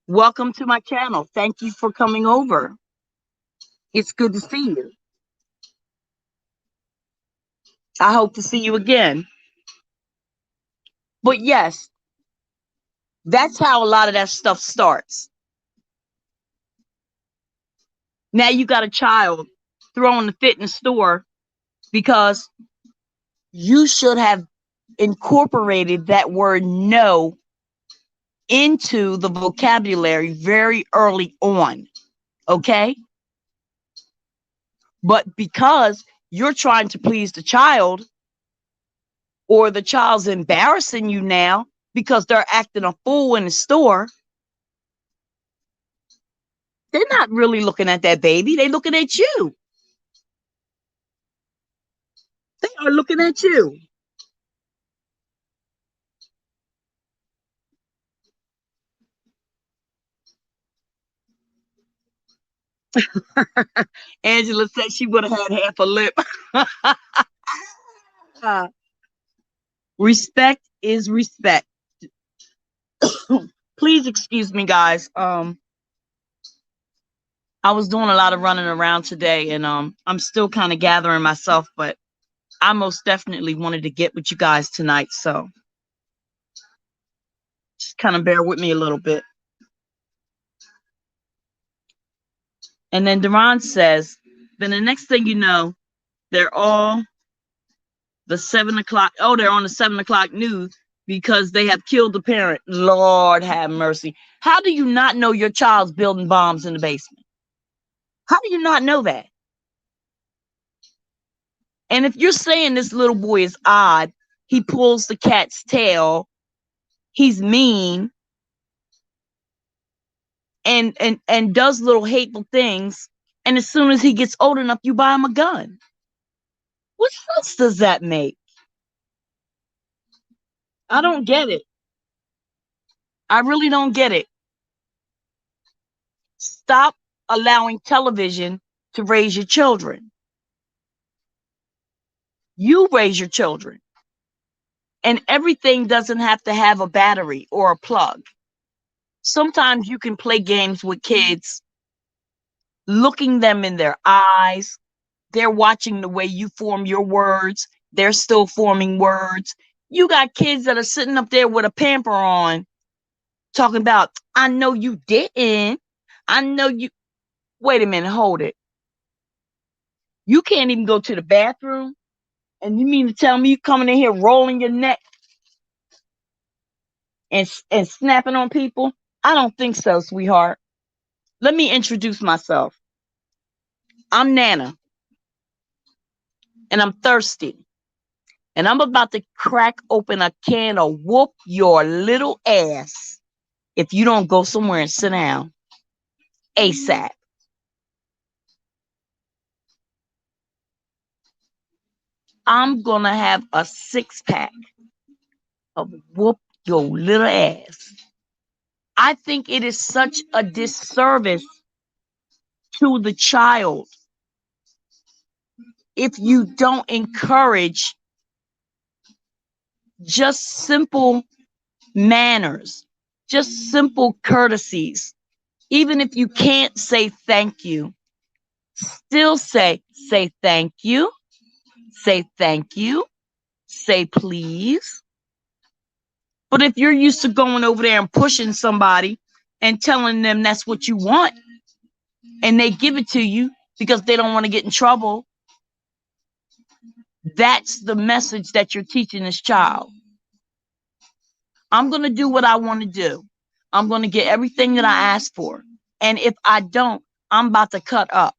Welcome to my channel. Thank you for coming over. It's good to see you. I hope to see you again. But yes, that's how a lot of that stuff starts. Now you got a child throwing the fit in the store because you should have incorporated that word no into the vocabulary very early on. Okay? But because you're trying to please the child, or the child's embarrassing you now because they're acting a fool in the store, they're not really looking at that baby. They're looking at you. They are looking at you. Angela said she would have had half a lip. Respect is respect. Please excuse me, guys. I was doing a lot of running around today, and I'm still kind of gathering myself, but I most definitely wanted to get with you guys tonight, so just kind of bear with me a little bit. And then Duran says, then the next thing you know, they're all the 7 o'clock. Oh, they're on the 7 o'clock news because they have killed the parent. Lord have mercy. How do you not know your child's building bombs in the basement? How do you not know that? And if you're saying this little boy is odd, he pulls the cat's tail, he's mean, and does little hateful things, and as soon as he gets old enough, you buy him a gun. What sense does that make? I don't get it. I really don't get it. Stop allowing television to raise your children. You raise your children. And everything doesn't have to have a battery or a plug. Sometimes you can play games with kids, looking them in their eyes. They're watching the way you form your words. They're still forming words. You got kids that are sitting up there with a pamper on, talking about, I know you didn't. I know you. Wait a minute, hold it. You can't even go to the bathroom? And you mean to tell me you coming in here rolling your neck and snapping on people? I don't think so, sweetheart. Let me introduce myself. I'm Nana, and I'm thirsty. And I'm about to crack open a can of whoop your little ass if you don't go somewhere and sit down ASAP. I'm going to have a 6-pack of whoop your little ass. I think it is such a disservice to the child if you don't encourage just simple manners, just simple courtesies. Even if you can't say thank you, still say thank you, say thank you, say please. But if you're used to going over there and pushing somebody and telling them that's what you want, and they give it to you because they don't want to get in trouble, that's the message that you're teaching this child. I'm going to do what I want to do. I'm going to get everything that I ask for. And if I don't, I'm about to cut up.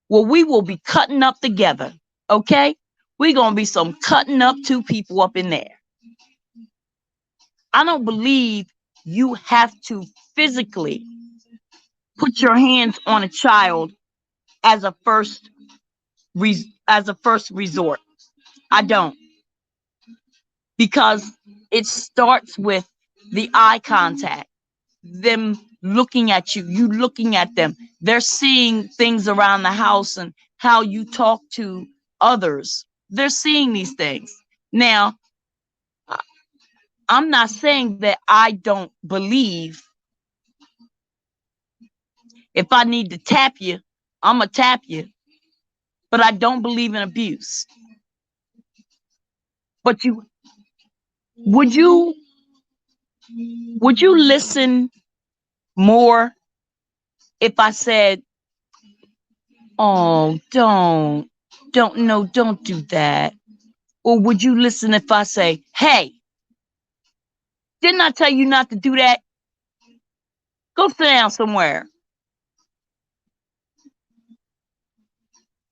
Well, we will be cutting up together. Okay? We're going to be some cutting up two people up in there. I don't believe you have to physically put your hands on a child as a first resort. I don't. Because it starts with the eye contact, them looking at you, you looking at them. They're seeing things around the house and how you talk to others. They're seeing these things. Now, I'm not saying that I don't believe. If I need to tap you, I'm going to tap you. But I don't believe in abuse. But would you listen more if I said, oh, don't do that? Or would you listen if I say, hey, didn't I tell you not to do that? Go sit down somewhere.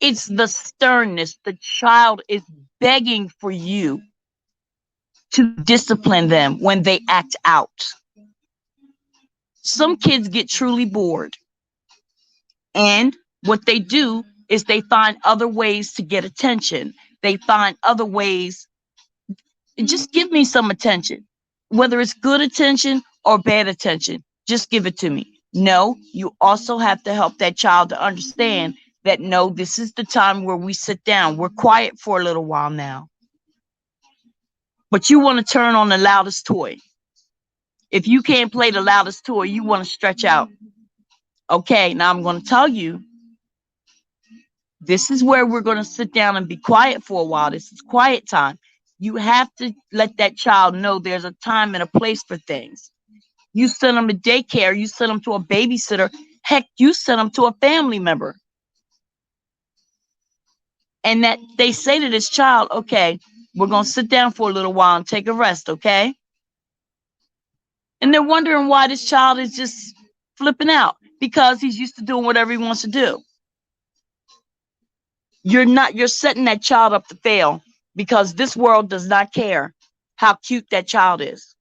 It's the sternness. The child is begging for you to discipline them when they act out. Some kids get truly bored, and what they do is they find other ways to get attention. They find other ways. Just give me some attention, whether it's good attention or bad attention. Just give it to me. No, you also have to help that child to understand that no, this is the time where we sit down. We're quiet for a little while now. But you want to turn on the loudest toy. If you can't play the loudest toy, you want to stretch out. Okay, now I'm going to tell you, this is where we're going to sit down and be quiet for a while. This is quiet time. You have to let that child know there's a time and a place for things. You send them to daycare, you send them to a babysitter, heck, you send them to a family member. And that they say to this child, okay, we're going to sit down for a little while and take a rest, okay? And they're wondering why this child is just flipping out, because he's used to doing whatever he wants to do. You're setting that child up to fail, because this world does not care how cute that child is,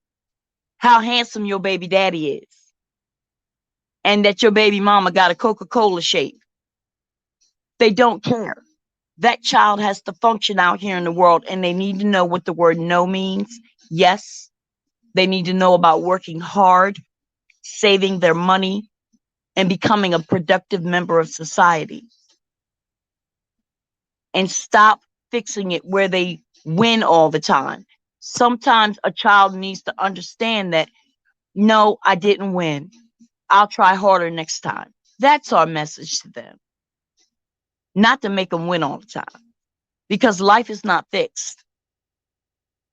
how handsome your baby daddy is, and that your baby mama got a Coca-Cola shape. They don't care. That child has to function out here in the world, and they need to know what the word no means. Yes. They need to know about working hard, saving their money, and becoming a productive member of society. And stop fixing it where they win all the time. Sometimes a child needs to understand that, no, I didn't win. I'll try harder next time. That's our message to them. Not to make them win all the time. Because life is not fixed.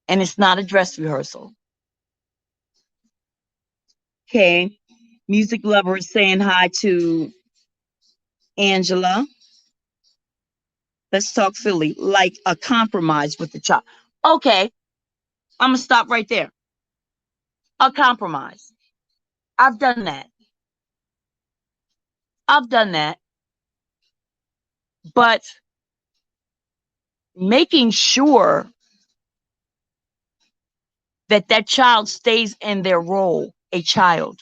And it's not a dress rehearsal. Okay. Music Lover is saying hi to Angela. Let's talk Philly, like a compromise with the child. Okay, I'm going to stop right there. A compromise. I've done that. I've done that. But making sure that that child stays in their role, a child,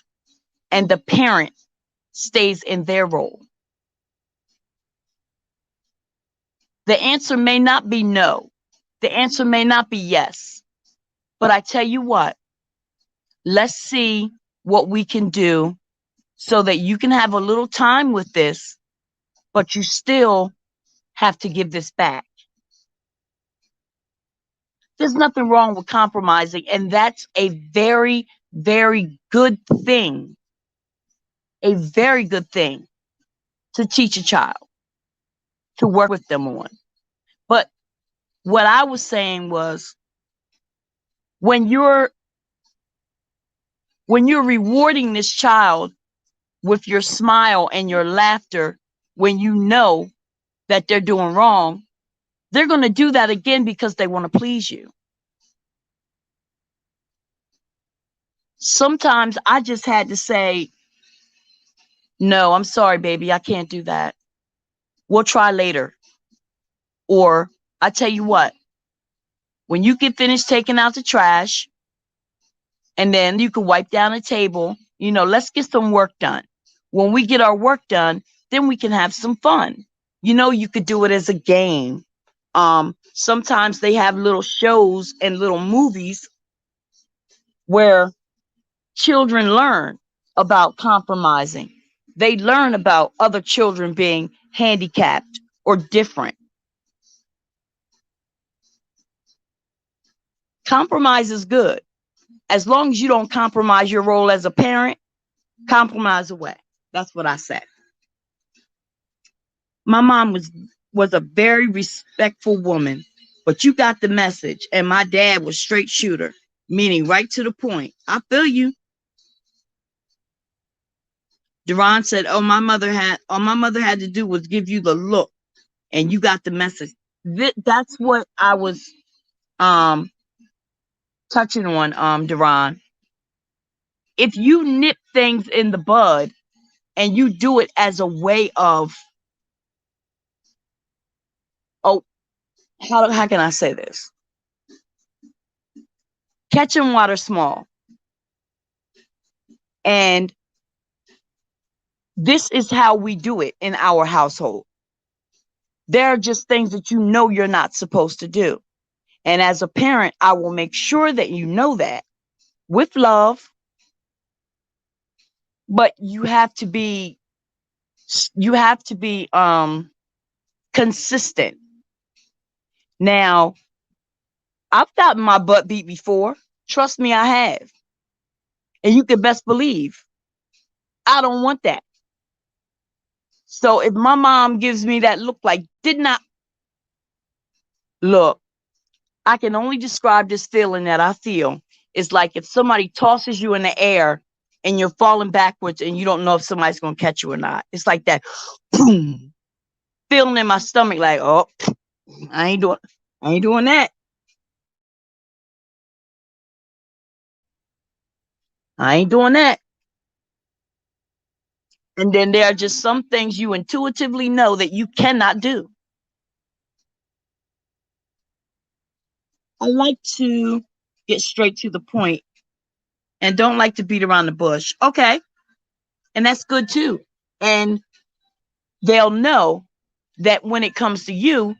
and the parent stays in their role. The answer may not be no. The answer may not be yes. But I tell you what, let's see what we can do so that you can have a little time with this, but you still have to give this back. There's nothing wrong with compromising, and that's a very, very good thing. A very good thing to teach a child, to work with them on. But what I was saying was, when you're rewarding this child with your smile and your laughter, when you know that they're doing wrong, they're going to do that again because they want to please you. Sometimes I just had to say, no, I'm sorry, baby, I can't do that. We'll try later. Or I tell you what, when you get finished taking out the trash, and then you can wipe down the table, let's get some work done. When we get our work done, then we can have some fun. You could do it as a game. Sometimes they have little shows and little movies where children learn about compromising. They learn about other children being handicapped or different. Compromise is good. As long as you don't compromise your role as a parent, compromise away. That's what I said. My mom was a very respectful woman, but you got the message. And my dad was straight shooter, meaning right to the point. I feel you. Duran said, all my mother had to do was give you the look, and you got the message. That's what I was touching on, Duran. If you nip things in the bud, and you do it as a way of, oh, how can I say this? Catching water small. And this is how we do it in our household. There are just things that you know you're not supposed to do. And as a parent, I will make sure that you know that with love, but you have to be consistent. Now, I've gotten my butt beat before. Trust me, I have. And you can best believe I don't want that. So if my mom gives me that look like, did not look, I can only describe this feeling that I feel. It's like if somebody tosses you in the air and you're falling backwards and you don't know if somebody's going to catch you or not. It's like that, boom, feeling in my stomach like, oh, I ain't doing that. I ain't doing that. And then there are just some things you intuitively know that you cannot do. I like to get straight to the point and don't like to beat around the bush. Okay. And that's good too. And they'll know that when it comes to you,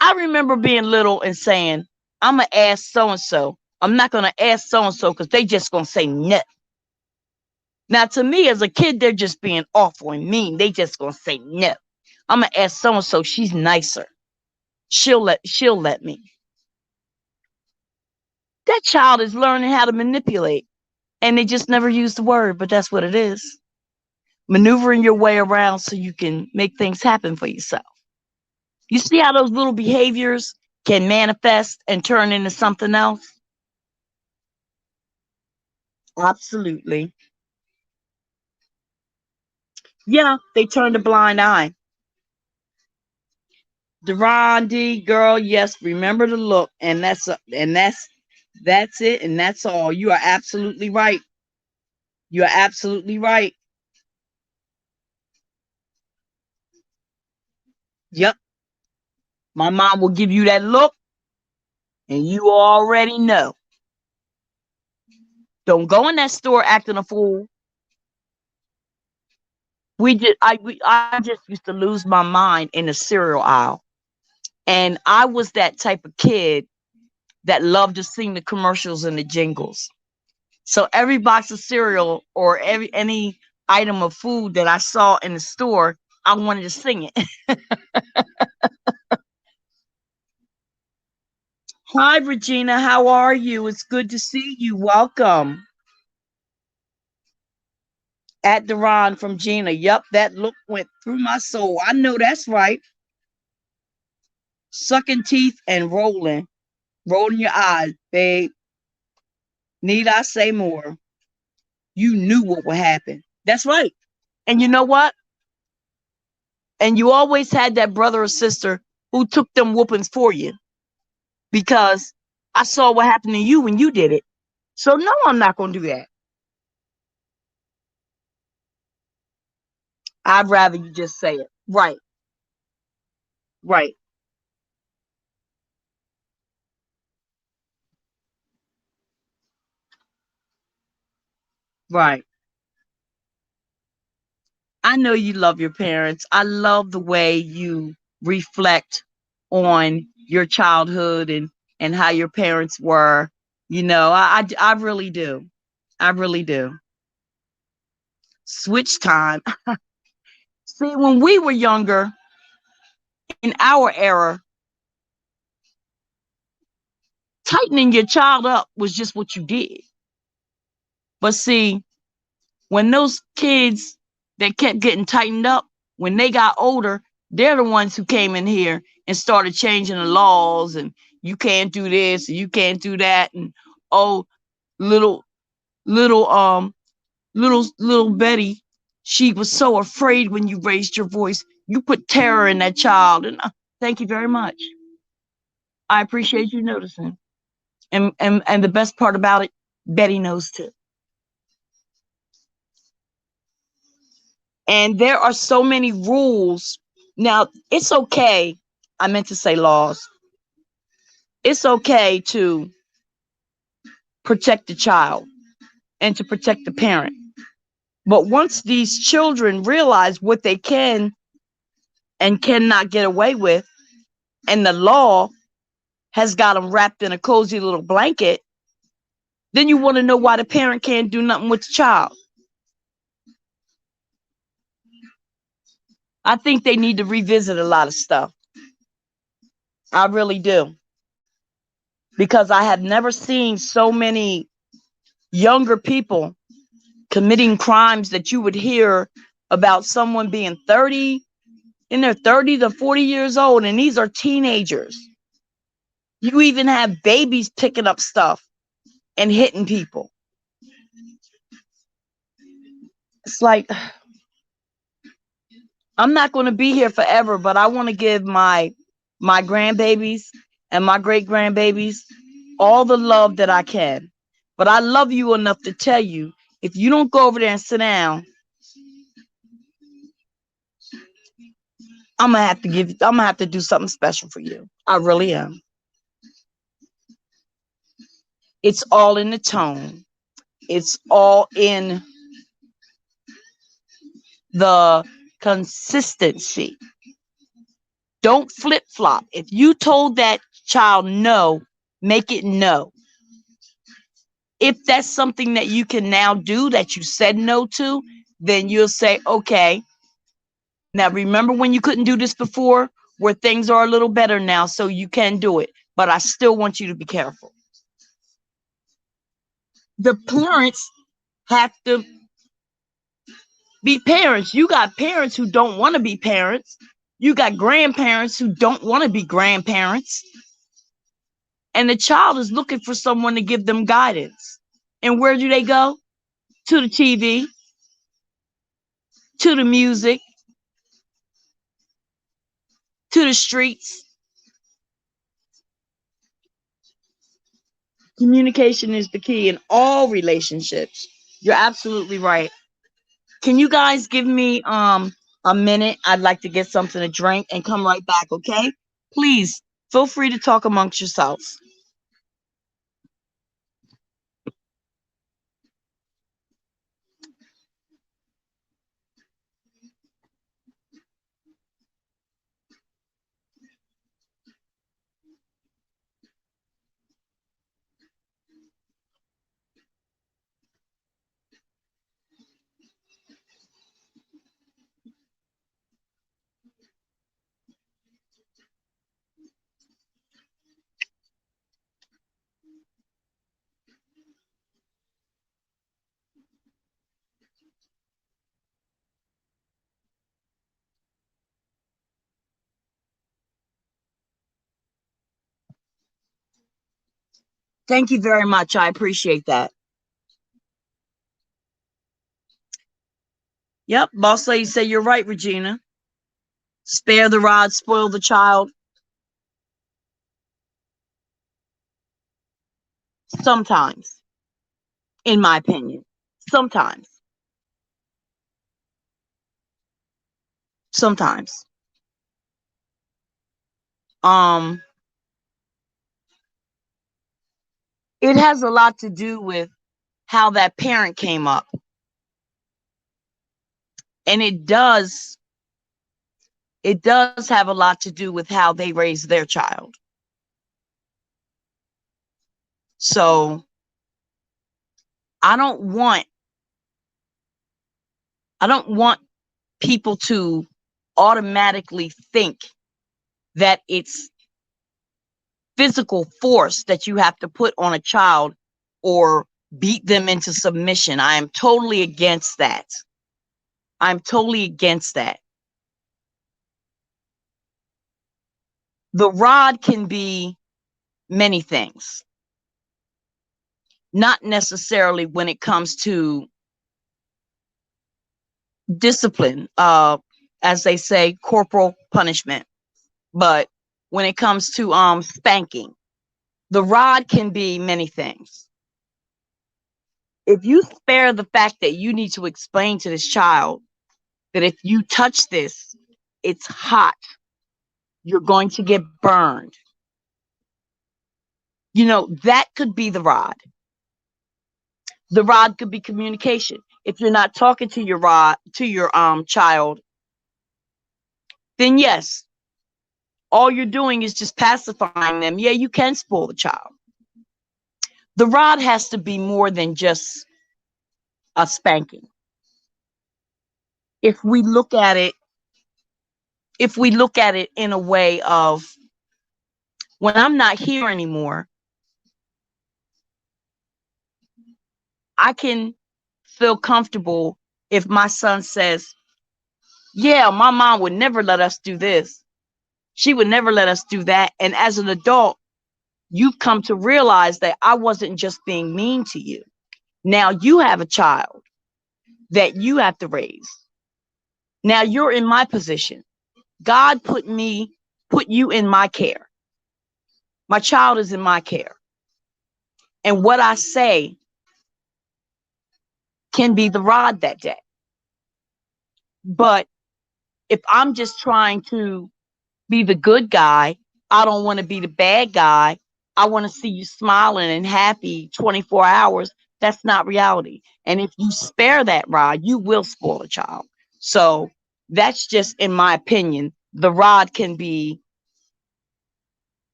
I remember being little and saying, I'm going to ask so and so. I'm not going to ask so and so because they just going to say no. Now, to me, as a kid, they're just being awful and mean. They just going to say no. I'm going to ask so and so. She's nicer. She'll let me. That child is learning how to manipulate. And they just never use the word, but that's what it is. Maneuvering your way around so you can make things happen for yourself. You see how those little behaviors can manifest and turn into something else? Absolutely. Yeah, they turned a blind eye. Durandi, girl, yes, remember the look, and that's it, and that's all. You are absolutely right. You are absolutely right. Yep. My mom will give you that look, and you already know. Don't go in that store acting a fool. I just used to lose my mind in the cereal aisle. And I was that type of kid that loved to sing the commercials and the jingles. So every box of cereal or any item of food that I saw in the store, I wanted to sing it. Hi, Regina. How are you? It's good to see you. Welcome. At Duran from Gina. Yep, that look went through my soul. I know that's right. Sucking teeth and rolling your eyes, babe. Need I say more? You knew what would happen. That's right. And you know what? And you always had that brother or sister who took them whoopings for you because I saw what happened to you when you did it. So no, I'm not going to do that. I'd rather you just say it. Right. Right. Right. I know you love your parents. I love the way you reflect on your childhood and how your parents were. I really do. I really do. Switch time. See, when we were younger, in our era, tightening your child up was just what you did. But see, when those kids that kept getting tightened up, when they got older, they're the ones who came in here and started changing the laws and you can't do this and you can't do that. And oh, little, little, little Betty, she was so afraid when you raised your voice. You put terror in that child. And thank you very much. I appreciate you noticing. And the best part about it, Betty knows too. And there are so many rules. Now, it's okay. I meant to say laws. It's okay to protect the child and to protect the parent. But once these children realize what they can and cannot get away with, and the law has got them wrapped in a cozy little blanket, then you want to know why the parent can't do nothing with the child. I think they need to revisit a lot of stuff. I really do. Because I have never seen so many younger people committing crimes that you would hear about someone being 30, in their 30 to 40 years old, and these are teenagers. You even have babies picking up stuff and hitting people. It's like, I'm not going to be here forever, but I want to give my grandbabies and my great grandbabies all the love that I can. But I love you enough to tell you, if you don't go over there and sit down, I'm gonna have to do something special for you. I really am. It's all in the tone. It's all in the consistency. Don't flip flop. If you told that child no, make it no. If that's something that you can now do that you said no to, then you'll say, okay, now remember when you couldn't do this before, where things are a little better now, so you can do it. But I still want you to be careful. The parents have to be parents. You got parents who don't want to be parents. You got grandparents who don't want to be grandparents. And the child is looking for someone to give them guidance. And where do they go? To the TV, to the music, to the streets. Communication is the key in all relationships. You're absolutely right. Can you guys give me a minute? I'd like to get something to drink and come right back, okay? Please feel free to talk amongst yourselves. Thank you very much. I appreciate that. Yep, boss lady said you're right, Regina. Spare the rod, spoil the child. Sometimes, in my opinion. Sometimes. Sometimes. Um, it has a lot to do with how that parent came up. And it does have a lot to do with how they raise their child. So I don't want I don't want people to automatically think that it's physical force that you have to put on a child or beat them into submission. I am totally against that. I'm totally against that. The rod can be many things, not necessarily when it comes to discipline, as they say, corporal punishment, but when it comes to spanking, the rod can be many things. If you spare the fact that you need to explain to this child that if you touch this, it's hot. You're going to get burned. You know, that could be the rod. The rod could be communication. If you're not talking to your child, then yes, all you're doing is just pacifying them. Yeah, you can spoil the child. The rod has to be more than just a spanking. If we look at it in a way of, when I'm not here anymore, I can feel comfortable if my son says, yeah, my mom would never let us do this. She would never let us do that. And as an adult, you've come to realize that I wasn't just being mean to you. Now you have a child that you have to raise. Now you're in my position. God put you in my care. My child is in my care. And what I say can be the rod that day. But if I'm just trying to be the good guy, I don't want to be the bad guy. I want to see you smiling and happy 24 hours. That's not reality. And if you spare that rod, you will spoil a child. So that's just in my opinion. The rod can be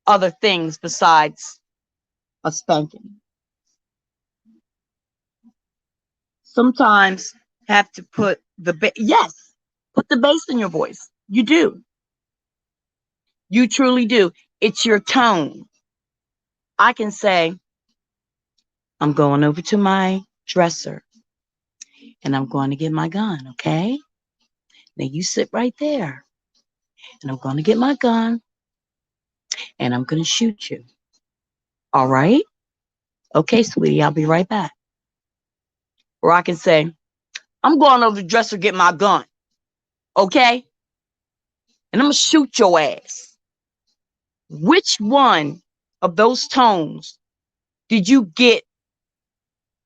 other things besides a spanking. Sometimes have to put put the bass in your voice. You do. You truly do. It's your tone. I can say, I'm going over to my dresser and I'm going to get my gun, okay? Now you sit right there and I'm going to get my gun and I'm going to shoot you. All right? Okay, sweetie, I'll be right back. Or I can say, I'm going over to the dresser to get my gun, okay? And I'm going to shoot your ass. Which one of those tones did you get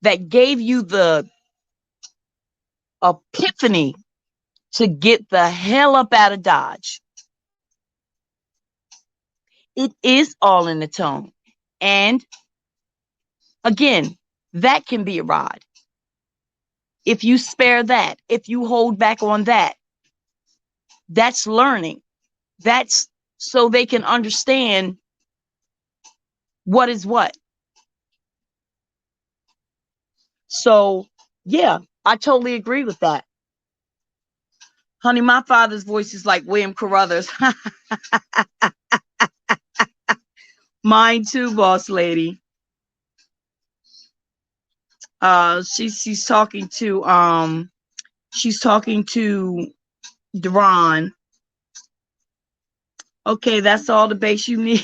that gave you the epiphany to get the hell up out of Dodge? It is all in the tone. And again, that can be a rod. If you spare that, if you hold back on that, that's learning. That's so they can understand what is what. So, yeah, I totally agree with that. Honey, my father's voice is like William Carruthers. Mine too, boss lady. She's talking to Deron. Okay, that's all the bass you need.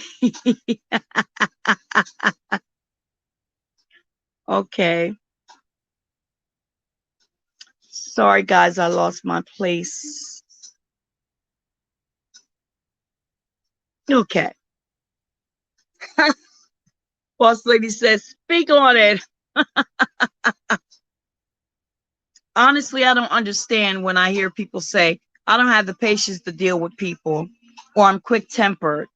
Okay. Sorry, guys, I lost my place. Okay. Boss lady says, speak on it. Honestly, I don't understand when I hear people say, I don't have the patience to deal with people, or I'm quick-tempered,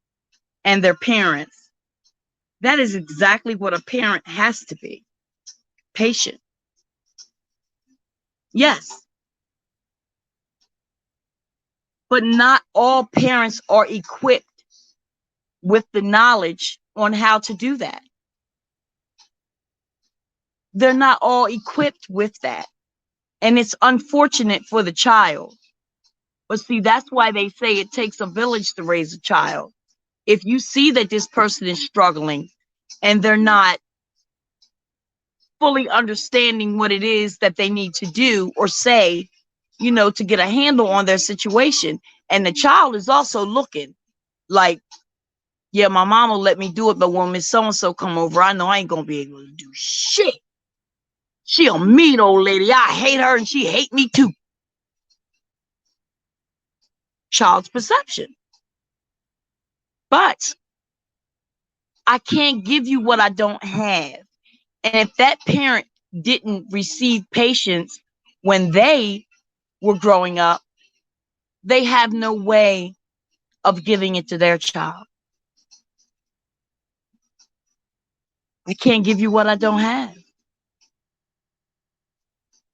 and their parents. That is exactly what a parent has to be. Patient. Yes. But not all parents are equipped with the knowledge on how to do that. They're not all equipped with that. And it's unfortunate for the child. But see, that's why they say it takes a village to raise a child. If you see that this person is struggling and they're not fully understanding what it is that they need to do or say, you know, to get a handle on their situation, and the child is also looking like, yeah, my mom will let me do it, but when Miss So-and-so come over, I know I ain't gonna be able to do shit. She a mean old lady. I hate her and she hate me too. Child's perception. But I can't give you what I don't have. And if that parent didn't receive patience when they were growing up, they have no way of giving it to their child. I can't give you what I don't have.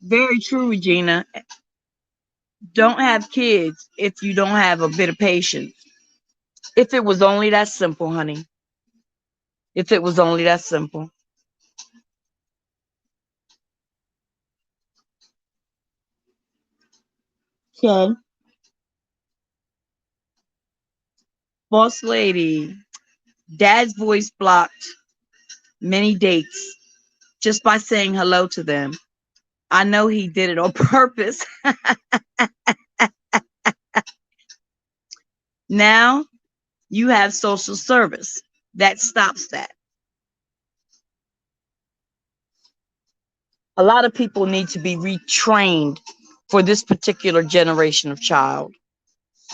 Very true, Regina. Don't have kids if you don't have a bit of patience. If it was only that simple, honey. If it was only that simple. Okay. Boss lady. Dad's voice blocked many dates just by saying hello to them. I know he did it on purpose. Now you have social service that stops that. A lot of people need to be retrained for this particular generation of child.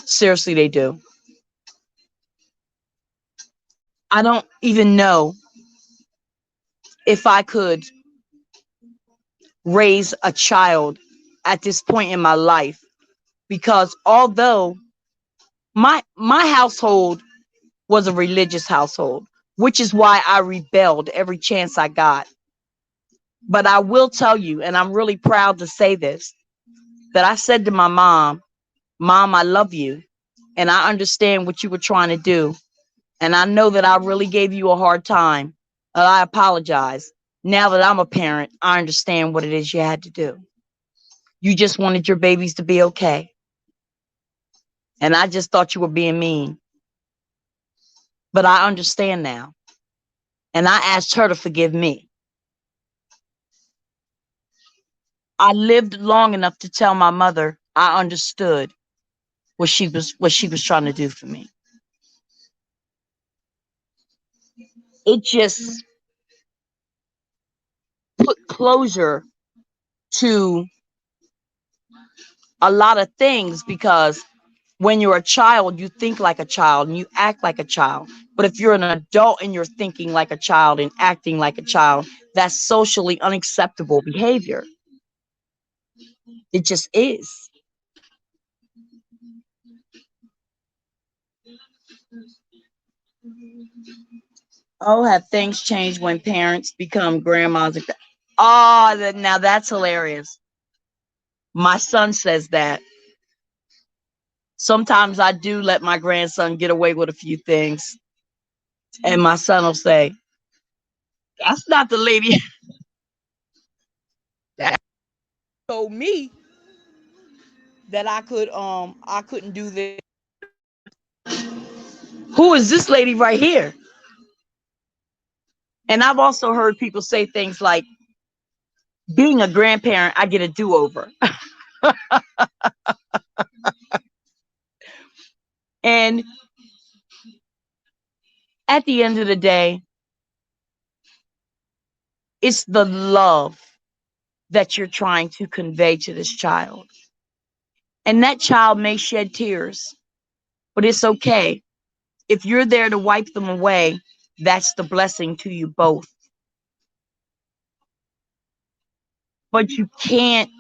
Seriously, they do. I don't even know if I could raise a child at this point in my life, because although my household was a religious household, which is why I rebelled every chance I got. But I will tell you, and I'm really proud to say this, that I said to my mom, Mom, I love you, and I understand what you were trying to do. And I know that I really gave you a hard time. And I apologize. Now that I'm a parent, I understand what it is you had to do. You just wanted your babies to be okay. And I just thought you were being mean. But I understand now. And I asked her to forgive me. I lived long enough to tell my mother I understood what she was trying to do for me. It just put closure to a lot of things, because when you're a child, you think like a child and you act like a child. But if you're an adult and you're thinking like a child and acting like a child, that's socially unacceptable behavior. It just is. Oh, have things changed when parents become grandmas? Oh, now that's hilarious. My son says that. Sometimes I do let my grandson get away with a few things. And my son will say, That's not the lady that told me that I couldn't do this. Who is this lady right here? And I've also heard people say things like, being a grandparent, I get a do-over. And at the end of the day, it's the love that you're trying to convey to this child. And that child may shed tears, but it's okay. If you're there to wipe them away, that's the blessing to you both. But you can't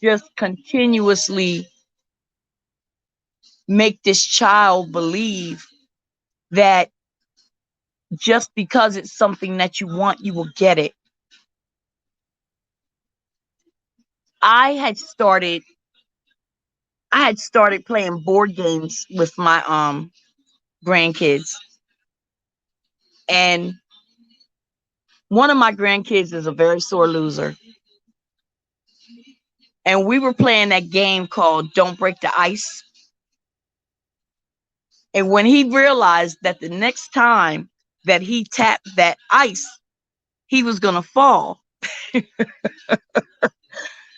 just continuously make this child believe that just because it's something that you want, you will get it. I had started playing board games with my grandkids. And one of my grandkids is a very sore loser. And we were playing that game called Don't Break the Ice. And when he realized that the next time that he tapped that ice, he was going to fall.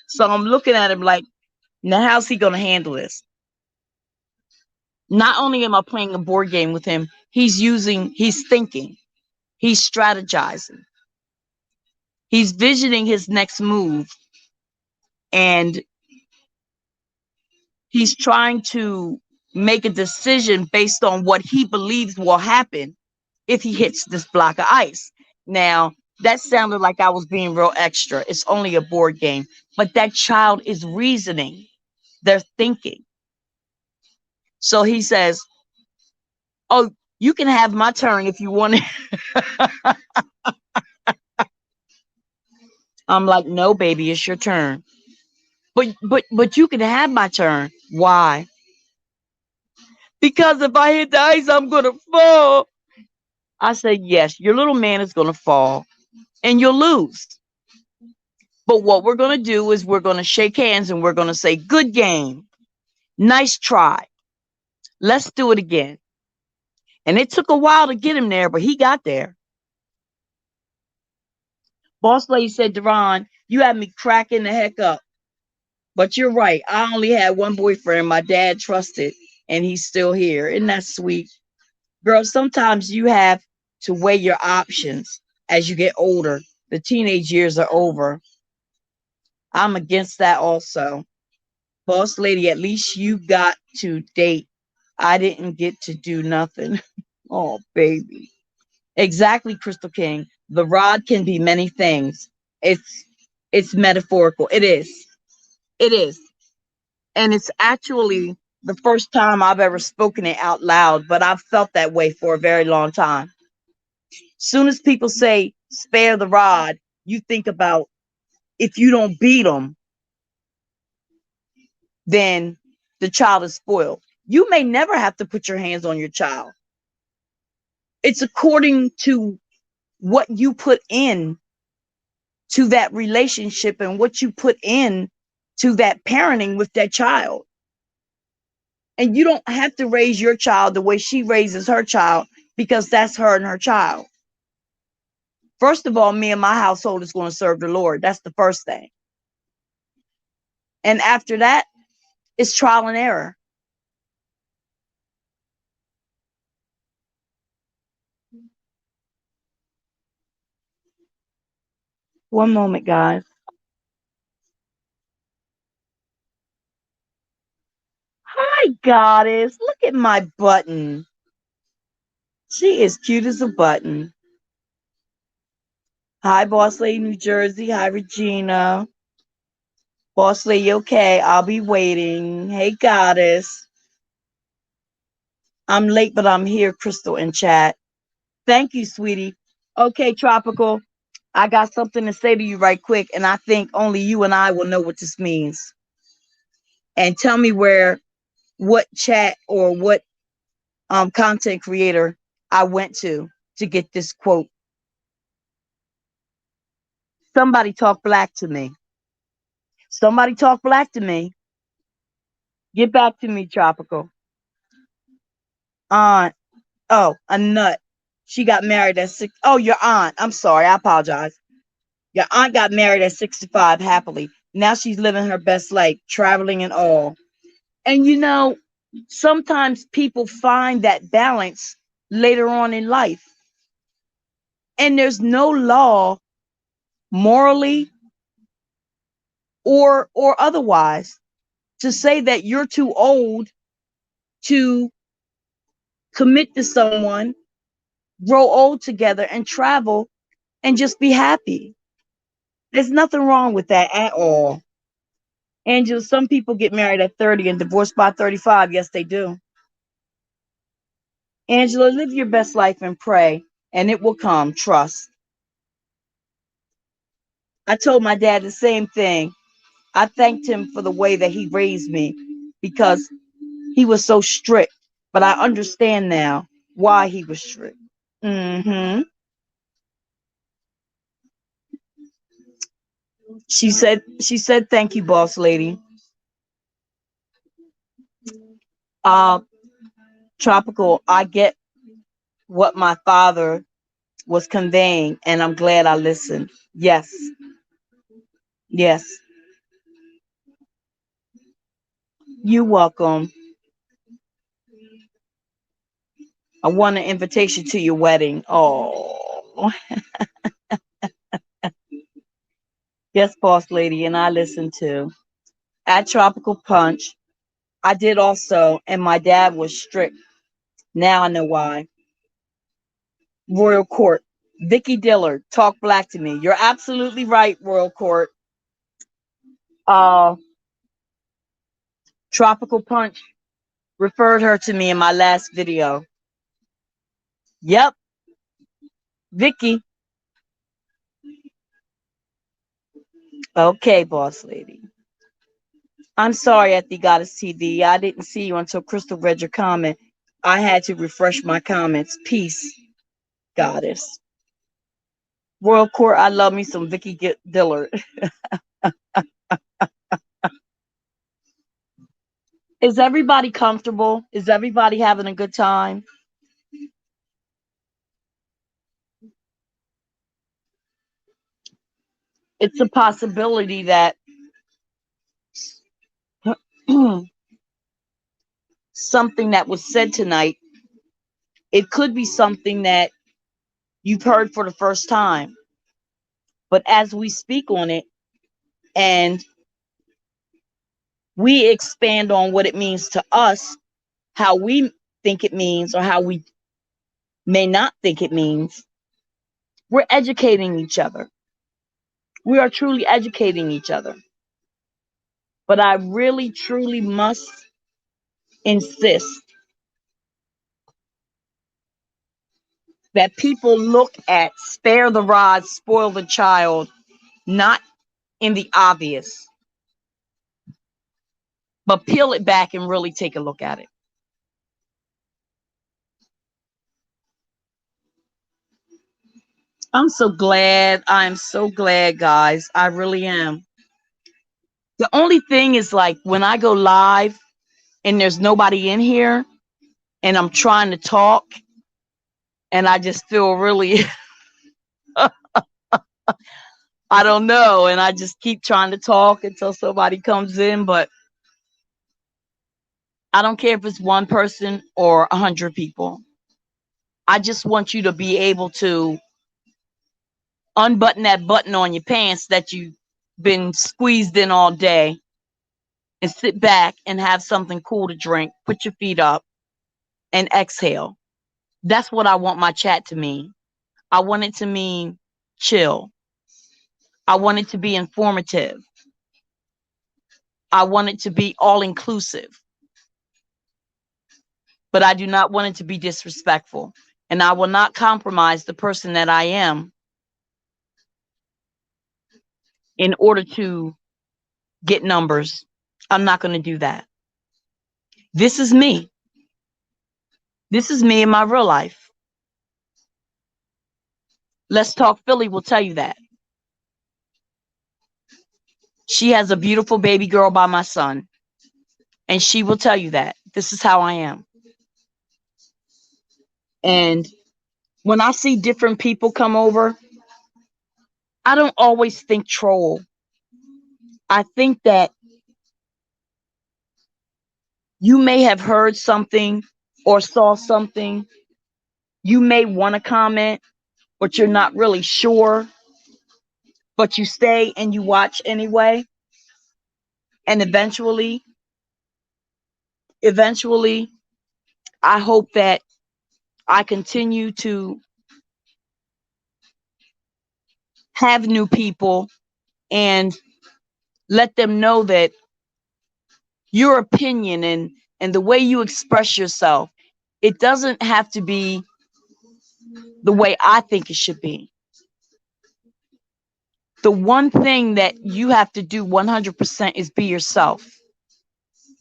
So I'm looking at him like, now how's he going to handle this? Not only am I playing a board game with him, he's thinking, he's strategizing, he's visioning his next move, and he's trying to make a decision based on what he believes will happen if he hits this block of ice. Now, that sounded like I was being real extra. It's only a board game, but that child is reasoning. They're thinking. So he says, oh, you can have my turn if you want it. I'm like, no, baby, it's your turn. But you can have my turn. Why? Because if I hit the ice, I'm gonna fall. I said, yes, your little man is gonna fall and you'll lose. But what we're gonna do is we're gonna shake hands and we're gonna say, good game. Nice try. Let's do it again. And it took a while to get him there, but he got there. Boss lady said, Deron, you had me cracking the heck up. But you're right. I only had one boyfriend my dad trusted, and he's still here. Isn't that sweet? Girl, sometimes you have to weigh your options as you get older. The teenage years are over. I'm against that also. Boss lady, at least you got to date. I didn't get to do nothing. Oh, baby. Exactly, Crystal King. The rod can be many things. It's it's metaphorical. It is. It is. And it's actually the first time I've ever spoken it out loud, but I've felt that way for a very long time. Soon as people say spare the rod, you think about if you don't beat them, then the child is spoiled. You may never have to put your hands on your child. It's according to what you put in to that relationship and what you put in to that parenting with that child. And you don't have to raise your child the way she raises her child because that's her and her child. First of all, me and my household is going to serve the Lord. That's the first thing. And after that, it's trial and error. One moment, guys. Hi, goddess. Look at my button. She is cute as a button. Hi, Boss Lady, New Jersey. Hi, Regina. Boss Lady, okay. I'll be waiting. Hey, goddess. I'm late, but I'm here, Crystal, in chat. Thank you, sweetie. Okay, Tropical. I got something to say to you right quick, and I think only you and I will know what this means. And tell me what chat or what content creator I went to get this quote. Somebody talk black to me. Somebody talk black to me. Get back to me, Tropical. Aunt. Oh, a nut. She got married at 6. Oh, your aunt. I'm sorry. I apologize. Your aunt got married at 65 happily. Now she's living her best life, traveling and all. And sometimes people find that balance later on in life. And there's no law morally or otherwise to say that you're too old to commit to someone, grow old together and travel and just be happy. There's nothing wrong with that at all. Angela, some people get married at 30 and divorced by 35. Yes, they do. Angela, live your best life and pray, and it will come. Trust. I told my dad the same thing. I thanked him for the way that he raised me because he was so strict. But I understand now why he was strict. Mm-hmm. She said, thank you, boss lady. Uh, Tropical, I get what my father was conveying, and I'm glad I listened. Yes. Yes. You're welcome. I want an invitation to your wedding. Oh, yes, boss lady, and I listened too. At Tropical Punch, I did also, and my dad was strict. Now I know why. Royal Court. Vicky Dillard, talk black to me. You're absolutely right, Royal Court. Uh, Tropical Punch referred her to me in my last video. Yep, Vicky. Okay, boss lady. I'm sorry, Ethy Goddess TV. I didn't see you until Chrystal read your comment. I had to refresh my comments. Peace, Goddess. Royal Court, I love me some Vicky Dillard. Is everybody comfortable? Is everybody having a good time? It's a possibility that something that was said tonight, it could be something that you've heard for the first time. But as we speak on it and we expand on what it means to us, how we think it means or how we may not think it means, we're educating each other. We are truly educating each other. But I really, truly must insist that people look at spare the rod, spoil the child, not in the obvious, but peel it back and really take a look at it. I'm so glad. I'm so glad, guys. I really am. The only thing is, like, when I go live and there's nobody in here and I'm trying to talk and I just feel really, I don't know, and I just keep trying to talk until somebody comes in. But I don't care if it's one person or 100 people. I just want you to be able to unbutton that button on your pants that you've been squeezed in all day and sit back and have something cool to drink, put your feet up and exhale. That's what I want my chat to mean. I want it to mean chill. I want it to be informative. I want it to be all inclusive. But I do not want it to be disrespectful. And I will not compromise the person that I am in order to get numbers. I'm not going to do that. This is me. This is me in my real life. Let's Talk Philly will tell you that. She has a beautiful baby girl by my son. And she will tell you that. This is how I am. And when I see different people come over, I don't always think troll. I think that you may have heard something or saw something. You may want to comment, but you're not really sure. But you stay and you watch anyway. And eventually, I hope that I continue to have new people and let them know that your opinion and the way you express yourself, it doesn't have to be the way I think it should be. The one thing that you have to do 100% is be yourself.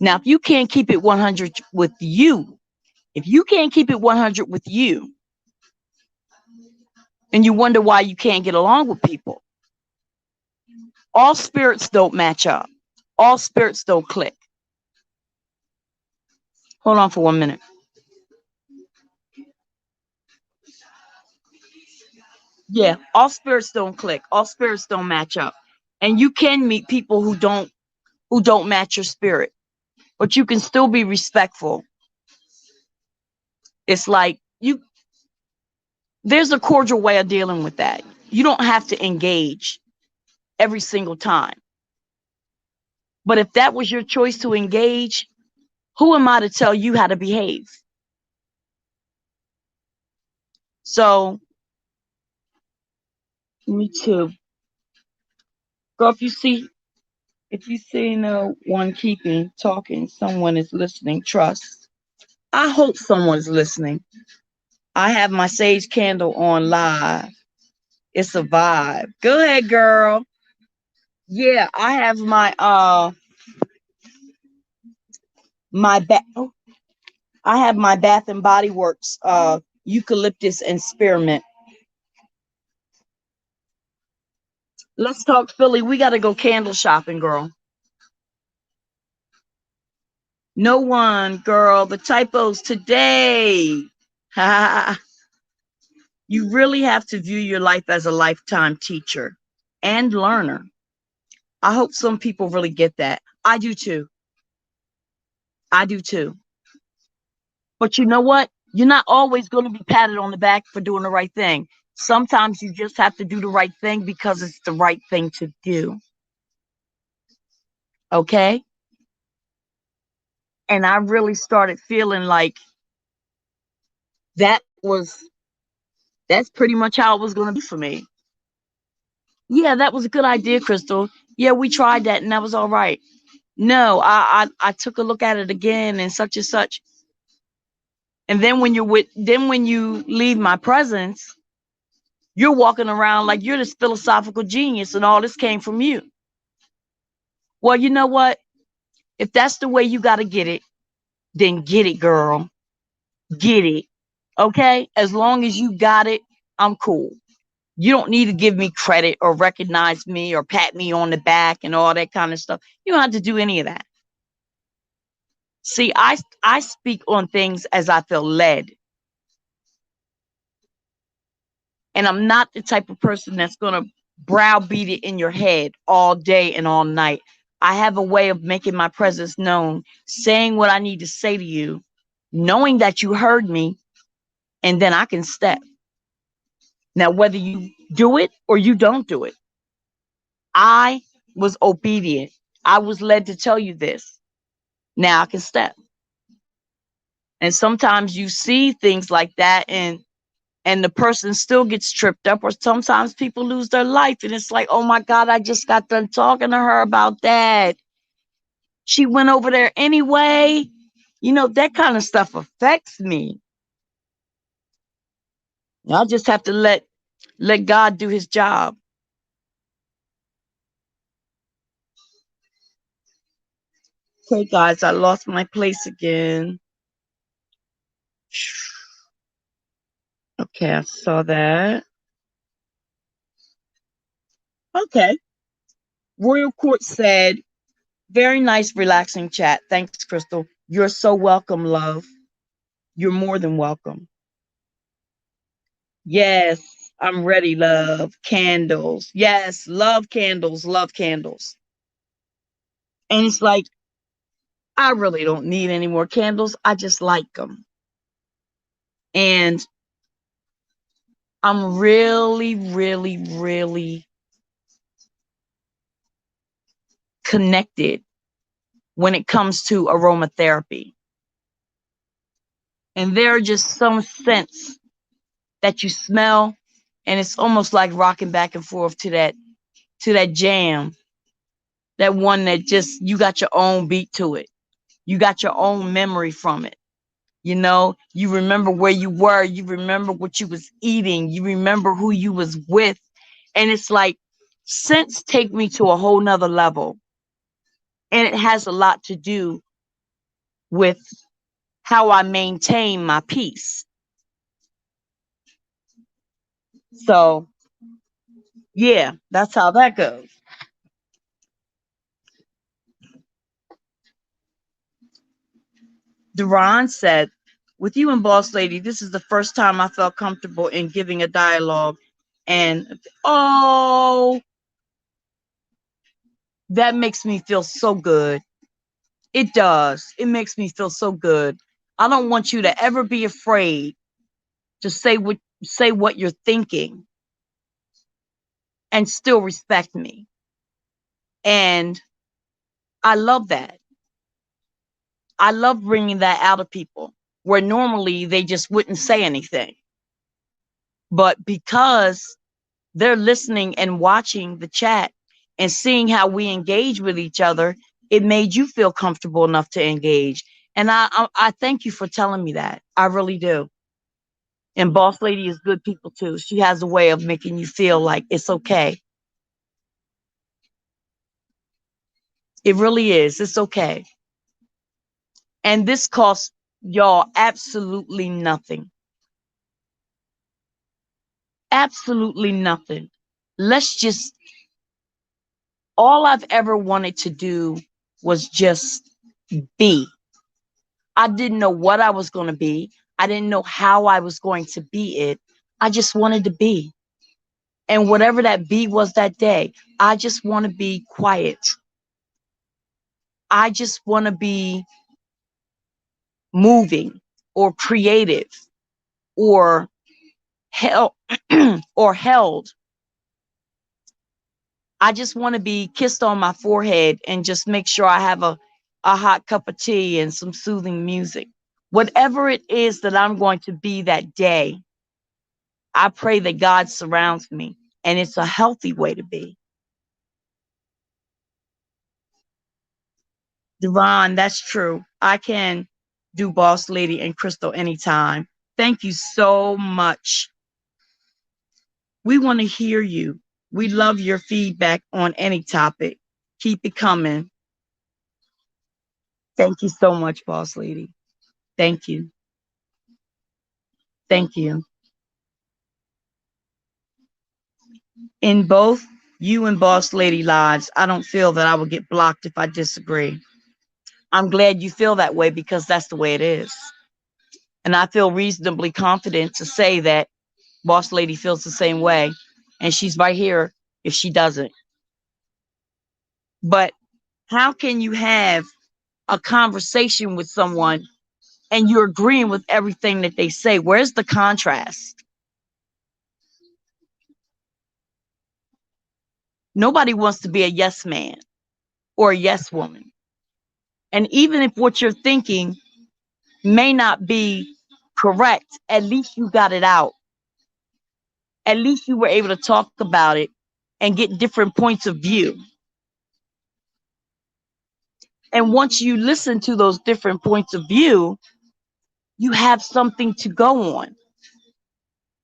Now, if you can't keep it 100 with you, if you can't keep it 100 with you, and you wonder why you can't get along with people, all spirits don't match up. All spirits don't click. Hold on for 1 minute. Yeah, all spirits don't click. All spirits don't match up. And you can meet people who don't match your spirit, but you can still be respectful. It's like there's a cordial way of dealing with that. You don't have to engage every single time. But if that was your choice to engage, who am I to tell you how to behave? So, me too. Girl, if you see If you see no one keeping talking, someone is listening. Trust. I hope someone's listening. I have my sage candle on live. It's a vibe. Go ahead, girl. Yeah, I have my bath. I have my Bath and Body Works eucalyptus and spearmint. Let's talk Philly. We got to go candle shopping, girl. No one, girl. The typos today. You really have to view your life as a lifetime teacher and learner. I hope some people really get that. I do too. I do too. But you know what? You're not always going to be patted on the back for doing the right thing. Sometimes you just have to do the right thing because it's the right thing to do. Okay? And I really started feeling like that was that's pretty much how it was going to be for me. Yeah, that was a good idea, Chrystal. Yeah, we tried that and that was all right. No, I took a look at it again and such. And then when you leave my presence, you're walking around like you're this philosophical genius and all this came from you. Well, you know what? If that's the way you got to get it, then get it, girl. Get it. Okay? As long as you got it, I'm cool. You don't need to give me credit or recognize me or pat me on the back and all that kind of stuff. You don't have to do any of that. See, I speak on things as I feel led. And I'm not the type of person that's going to browbeat it in your head all day and all night. I have a way of making my presence known, saying what I need to say to you, knowing that you heard me, and then I can step. Now, whether you do it or you don't do it, I was obedient. I was led to tell you this. Now I can step. And sometimes you see things like that and the person still gets tripped up, or sometimes people lose their life and it's like, oh my God, I just got done talking to her about that. She went over there anyway. You know, that kind of stuff affects me. I just have to let God do his job. Okay, guys, I lost my place again. Okay, I saw that. Okay. Royal Court said, very nice, relaxing chat. Thanks, Chrystal. You're so welcome, love. You're more than welcome. Yes, I'm ready, love. Candles. Yes, love candles, love candles. And it's like, I really don't need any more candles. I just like them. And I'm really, really, really connected when it comes to aromatherapy. And there are just some scents that you smell, and it's almost like rocking back and forth to that jam, that one that just you got your own beat to it. You got your own memory from it. You know, you remember where you were, you remember what you was eating, you remember who you was with. And it's like scents take me to a whole nother level. And it has a lot to do with how I maintain my peace. So yeah, that's how that goes. Duran said, with you and Boss Lady, this is the first time I felt comfortable in giving a dialogue. And oh, that makes me feel so good. It does. It makes me feel so good. I don't want you to ever be afraid to say what you're thinking and still respect me. And I love that. I love bringing that out of people where normally they just wouldn't say anything. But because they're listening and watching the chat, and seeing how we engage with each other, it made you feel comfortable enough to engage. And I thank you for telling me that. I really do. And Boss Lady is good people too. She has a way of making you feel like it's okay. It really is. It's okay. And this costs y'all absolutely nothing. Absolutely nothing. Let's just, all I've ever wanted to do was just be. I didn't know what I was going to be. I didn't know how I was going to be it. I just wanted to be. And whatever that be was that day, I just want to be quiet. I just want to be moving or creative or held or held. I just want to be kissed on my forehead and just make sure I have a hot cup of tea and some soothing music. Whatever it is that I'm going to be that day, I pray that God surrounds me, and it's a healthy way to be. Devon, that's true. I can do Boss Lady and Chrystal anytime. Thank you so much. We want to hear you. We love your feedback on any topic. Keep it coming. Thank you so much, Boss Lady. Thank you. Thank you. In both you and Boss Lady lives, I don't feel that I will get blocked if I disagree. I'm glad you feel that way because that's the way it is. And I feel reasonably confident to say that Boss Lady feels the same way. And she's right here if she doesn't. But how can you have a conversation with someone and you're agreeing with everything that they say? Where's the contrast? Nobody wants to be a yes man or a yes woman. And even if what you're thinking may not be correct, at least you got it out. At least you were able to talk about it and get different points of view. And once you listen to those different points of view, you have something to go on.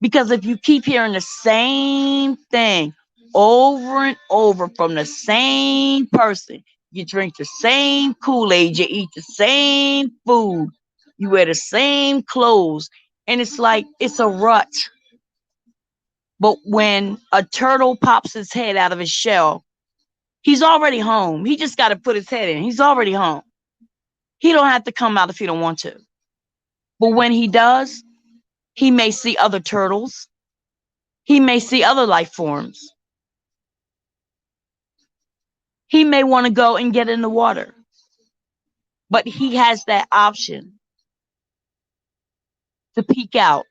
Because if you keep hearing the same thing over and over from the same person, you drink the same Kool-Aid, you eat the same food, you wear the same clothes, and it's like it's a rut. But when a turtle pops his head out of his shell, he's already home. He just got to put his head in. He's already home. He don't have to come out if he don't want to. But when he does, he may see other turtles. He may see other life forms. He may want to go and get in the water. But he has that option to peek out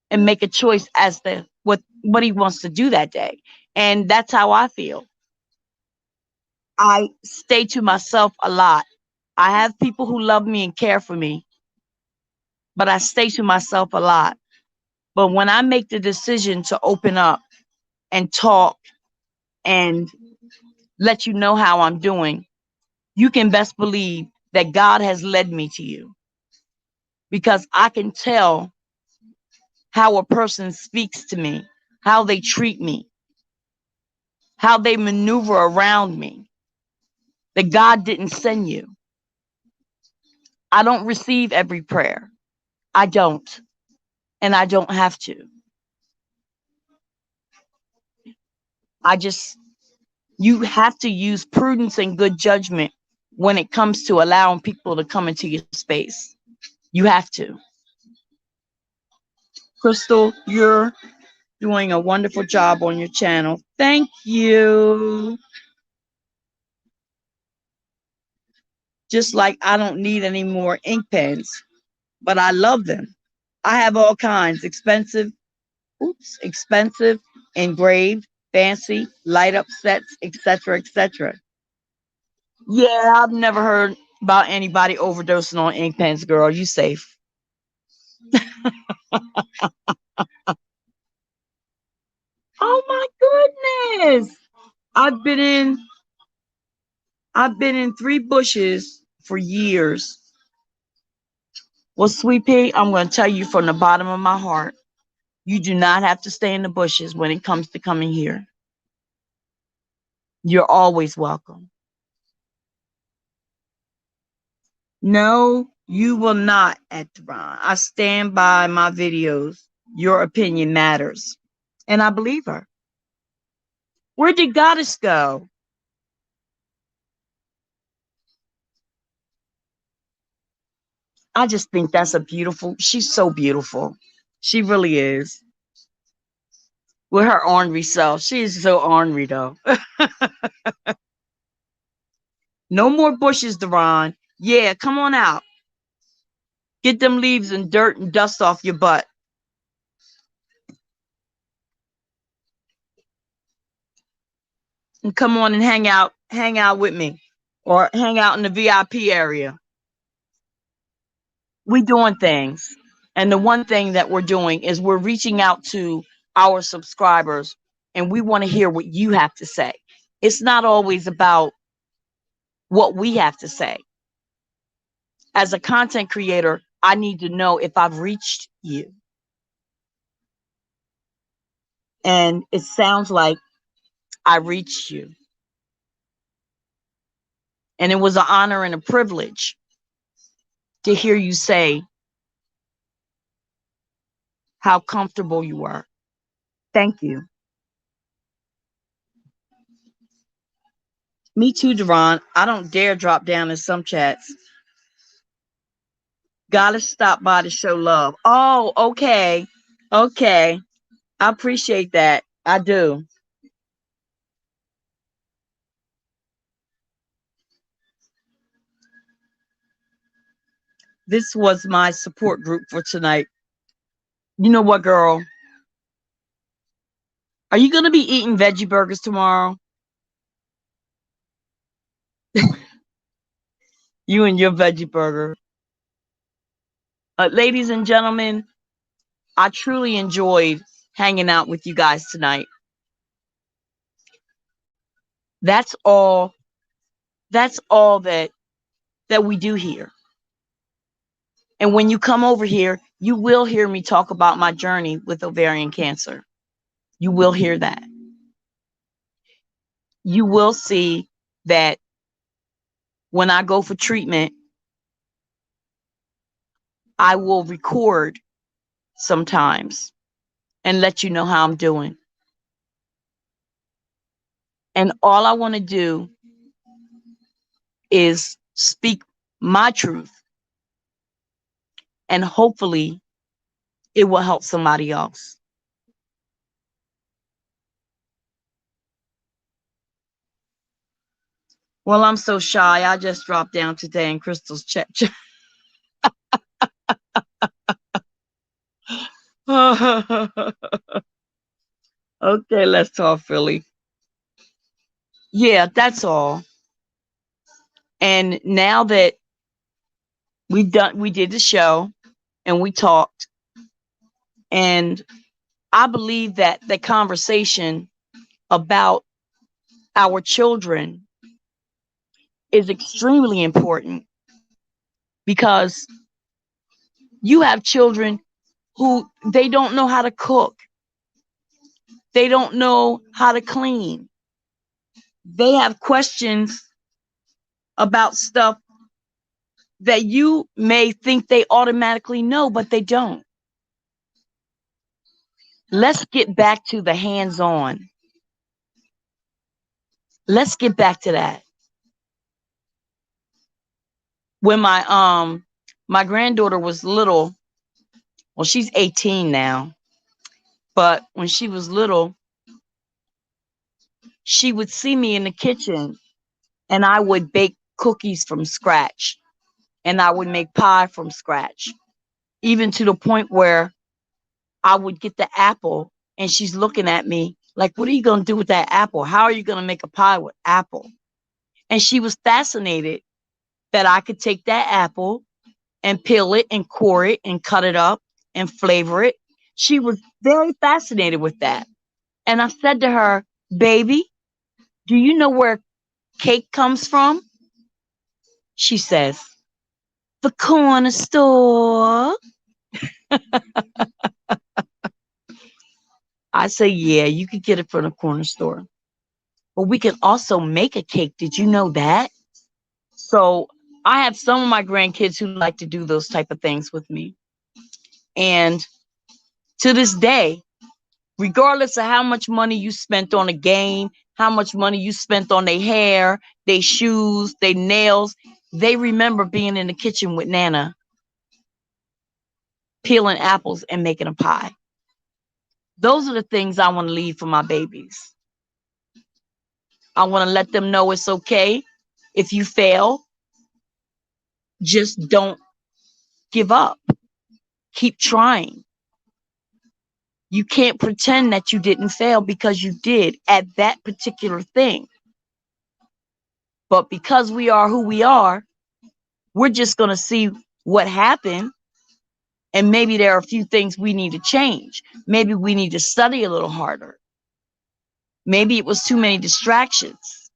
and make a choice as to what he wants to do that day. And that's how I feel. I stay to myself a lot. I have people who love me and care for me, but I stay to myself a lot. But when I make the decision to open up and talk and let you know how I'm doing, you can best believe that God has led me to you, because I can tell how a person speaks to me, how they treat me, how they maneuver around me, that God didn't send you. I don't receive every prayer. I don't. And I don't have to. You have to use prudence and good judgment when it comes to allowing people to come into your space. You have to. Chrystal, you're doing a wonderful job on your channel. Thank you. Just like I don't need any more ink pens, but I love them. I have all kinds, expensive, engraved, fancy, light up sets, etc., etc. Yeah, I've never heard about anybody overdosing on ink pens, girl. You safe. Oh my goodness. I've been in 3 bushes for years. Well, Sweet Pea, I'm going to tell you from the bottom of my heart, you do not have to stay in the bushes when it comes to coming here. You're always welcome. No, you will not at Deron. I stand by my videos. Your opinion matters. And I believe her. Where did Goddess go? I just think that's a beautiful, she's so beautiful. She really is. With her ornery self. She is so ornery though. No more bushes, Deron. Yeah, come on out. Get them leaves and dirt and dust off your butt. And come on and hang out with me. Or hang out in the VIP area. We doing things. And the one thing that we're doing is we're reaching out to our subscribers and we want to hear what you have to say. It's not always about what we have to say. As a content creator, I need to know if I've reached you. And it sounds like I reached you. And it was an honor and a privilege to hear you say how comfortable you were. Thank you. Me too, Deron. I don't dare drop down in some chats. Gotta stop by to show love. Oh, okay. Okay. I appreciate that. I do. This was my support group for tonight. You know what, girl? Are you going to be eating veggie burgers tomorrow? You and your veggie burger. Ladies and gentlemen, I truly enjoyed hanging out with you guys tonight. That's all that we do here. And when you come over here, you will hear me talk about my journey with ovarian cancer. You will hear that. You will see that when I go for treatment, I will record sometimes and let you know how I'm doing. And all I want to do is speak my truth. And hopefully it will help somebody else. Well, I'm so shy. I just dropped down today in Chrystal's chat. Okay, let's talk Philly. Yeah, that's all. And now that we did the show and we talked, and I believe that the conversation about our children is extremely important, because you have children who they don't know how to cook. They don't know how to clean. They have questions about stuff that you may think they automatically know, but they don't. Let's get back to the hands-on. Let's get back to that. When my granddaughter was little, well, she's 18 now, but when she was little, she would see me in the kitchen and I would bake cookies from scratch and I would make pie from scratch, even to the point where I would get the apple and she's looking at me like, what are you going to do with that apple? How are you going to make a pie with apple? And she was fascinated that I could take that apple and peel it and core it and cut it up and flavor it. She was very fascinated with that. And I said to her, baby, Do you know where cake comes from? She says, the corner store. I say, yeah, you could get it from the corner store. But we can also make a cake. Did you know that? So I have some of my grandkids who like to do those type of things with me. And to this day, regardless of how much money you spent on a game, how much money you spent on their hair, their shoes, their nails, they remember being in the kitchen with Nana, peeling apples and making a pie. Those are the things I want to leave for my babies. I want to let them know it's okay if you fail. Just don't give up. Keep trying. You can't pretend that you didn't fail, because you did at that particular thing. But because we are who we are, we're just going to see what happened. And maybe there are a few things we need to change. Maybe we need to study a little harder. Maybe it was too many distractions.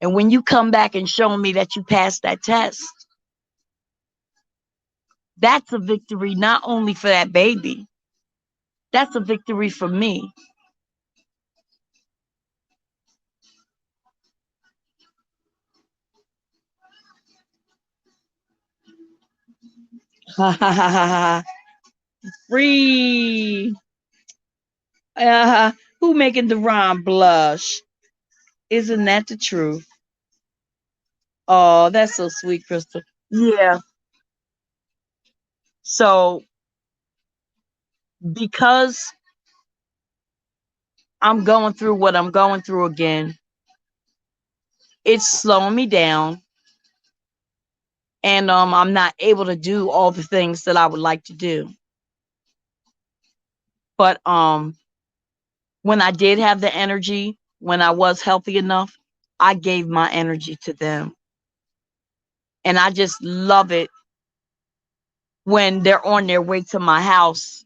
And when you come back and show me that you passed that test, that's a victory not only for that baby, that's a victory for me. Free. Who making Deron blush? Isn't that the truth? Oh, that's so sweet, Chrystal. Yeah. So because I'm going through what I'm going through again, it's slowing me down. And I'm not able to do all the things that I would like to do. But when I did have the energy, when I was healthy enough, I gave my energy to them. And I just love it when they're on their way to my house,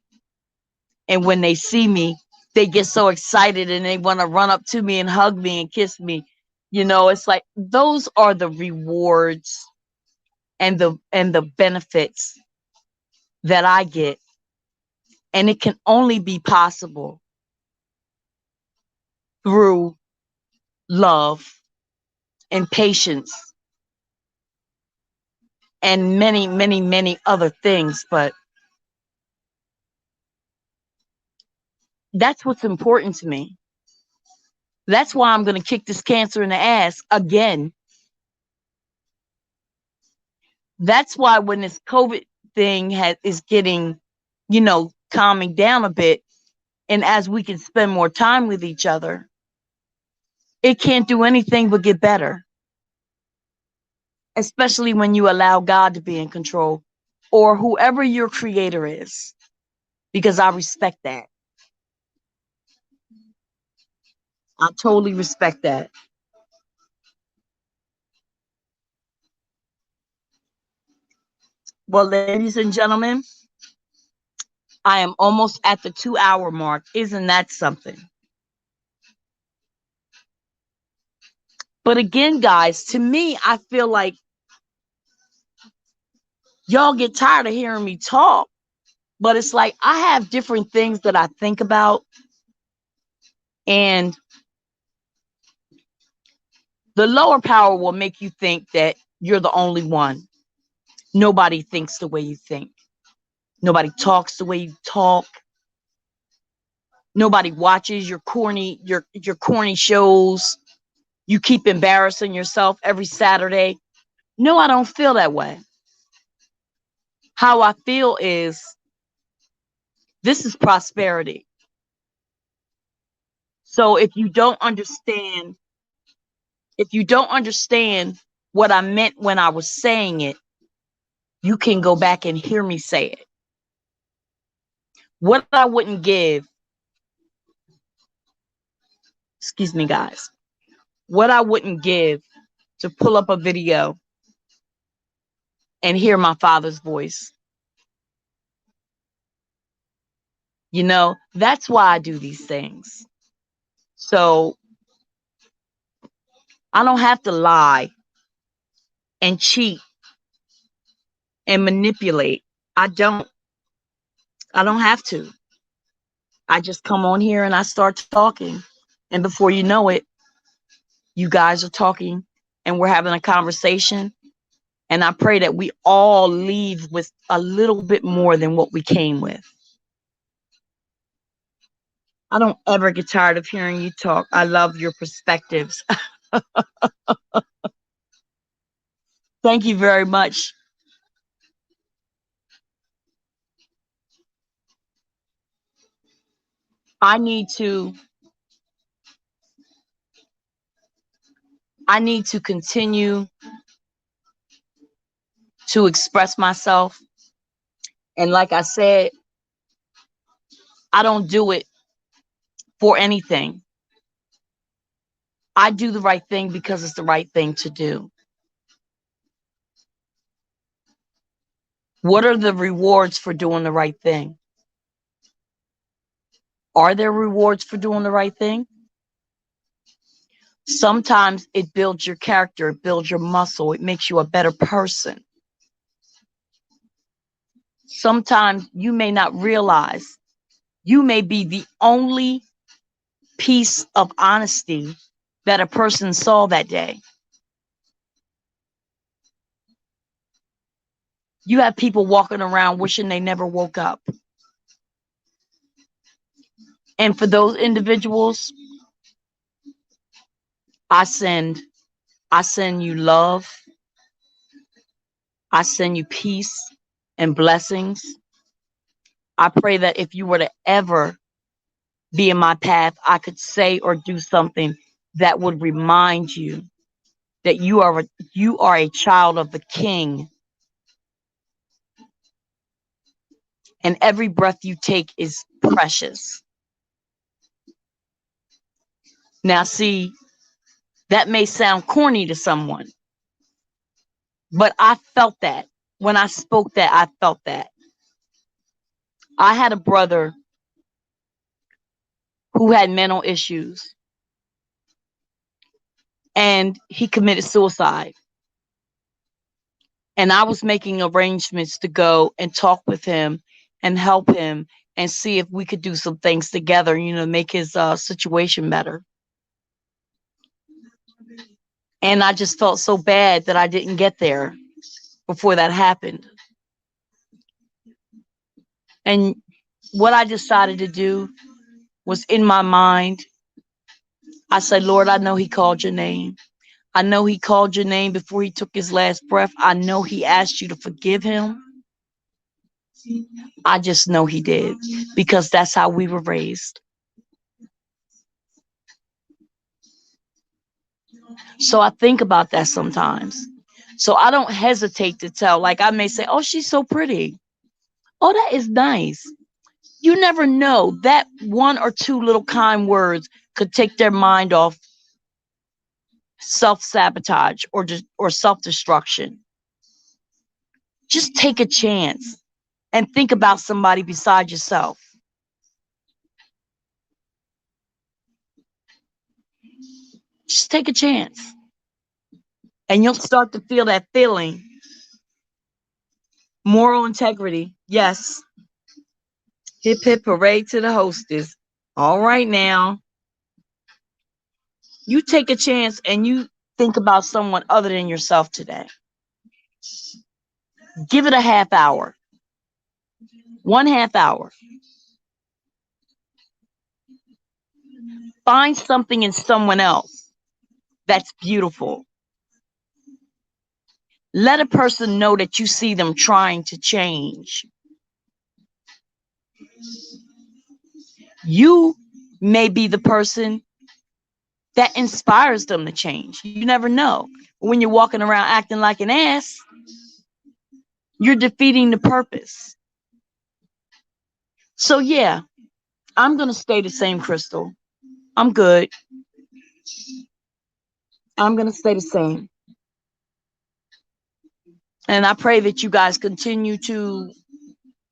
and when they see me, they get so excited and they want to run up to me and hug me and kiss me. You know, it's like those are the rewards and the benefits that I get. And it can only be possible through love and patience and many, many, many other things. But that's what's important to me. That's why I'm going to kick this cancer in the ass again. That's why when this COVID thing is getting, calming down a bit, and as we can spend more time with each other, it can't do anything but get better. Especially when you allow God to be in control, or whoever your creator is, because I respect that. I totally respect that. Well, ladies and gentlemen, I am almost at the 2-hour mark. Isn't that something? But again, guys, to me, I feel like y'all get tired of hearing me talk, but it's like I have different things that I think about, and the lower power will make you think that you're the only one. Nobody thinks the way you think. Nobody talks the way you talk. Nobody watches your corny shows. You keep embarrassing yourself every Saturday. No, I don't feel that way. How I feel is this is prosperity. So if you don't understand what I meant when I was saying it, you can go back and hear me say it. What I wouldn't give, excuse me, guys, what I wouldn't give to pull up a video and hear my father's voice. That's why I do these things. So I don't have to lie and cheat and manipulate. I don't. I don't have to. I just come on here and I start talking. And before you know it, you guys are talking and we're having a conversation. And I pray that we all leave with a little bit more than what we came with. I don't ever get tired of hearing you talk. I love your perspectives. Thank you very much. I need to continue to express myself. And like I said, I don't do it for anything. I do the right thing because it's the right thing to do. What are the rewards for doing the right thing? Are there rewards for doing the right thing? Sometimes it builds your character, it builds your muscle, it makes you a better person. Sometimes you may not realize you may be the only piece of honesty that a person saw that day. You have people walking around wishing they never woke up. And for those individuals, I send you love. I send you peace and blessings. I pray that if you were to ever be in my path, I could say or do something that would remind you that you are a child of the King. And every breath you take is precious. Now, see, that may sound corny to someone, but I felt that. When I spoke that, I felt that. I had a brother who had mental issues, and he committed suicide. And I was making arrangements to go and talk with him and help him and see if we could do some things together, make his situation better. And I just felt so bad that I didn't get there before that happened. And what I decided to do was, in my mind, I said, Lord, I know he called your name. I know he called your name before he took his last breath. I know he asked you to forgive him. I just know he did, because that's how we were raised. So I think about that sometimes. So I don't hesitate to tell. Like, I may say, oh, she's so pretty. Oh, that is nice. You never know. That one or two little kind words could take their mind off self-sabotage or self-destruction. Just take a chance and think about somebody beside yourself. Just take a chance. And you'll start to feel that feeling. Moral integrity. Yes. Hip hip hooray to the hostess. All right now. You take a chance and you think about someone other than yourself today. Give it a half hour. 1/2 hour. Find something in someone else that's beautiful. Let a person know that you see them trying to change. You may be the person that inspires them to change. You never know. When you're walking around acting like an ass, you're defeating the purpose. So yeah, I'm going to stay the same, Chrystal. I'm good. I'm going to stay the same. And I pray that you guys continue to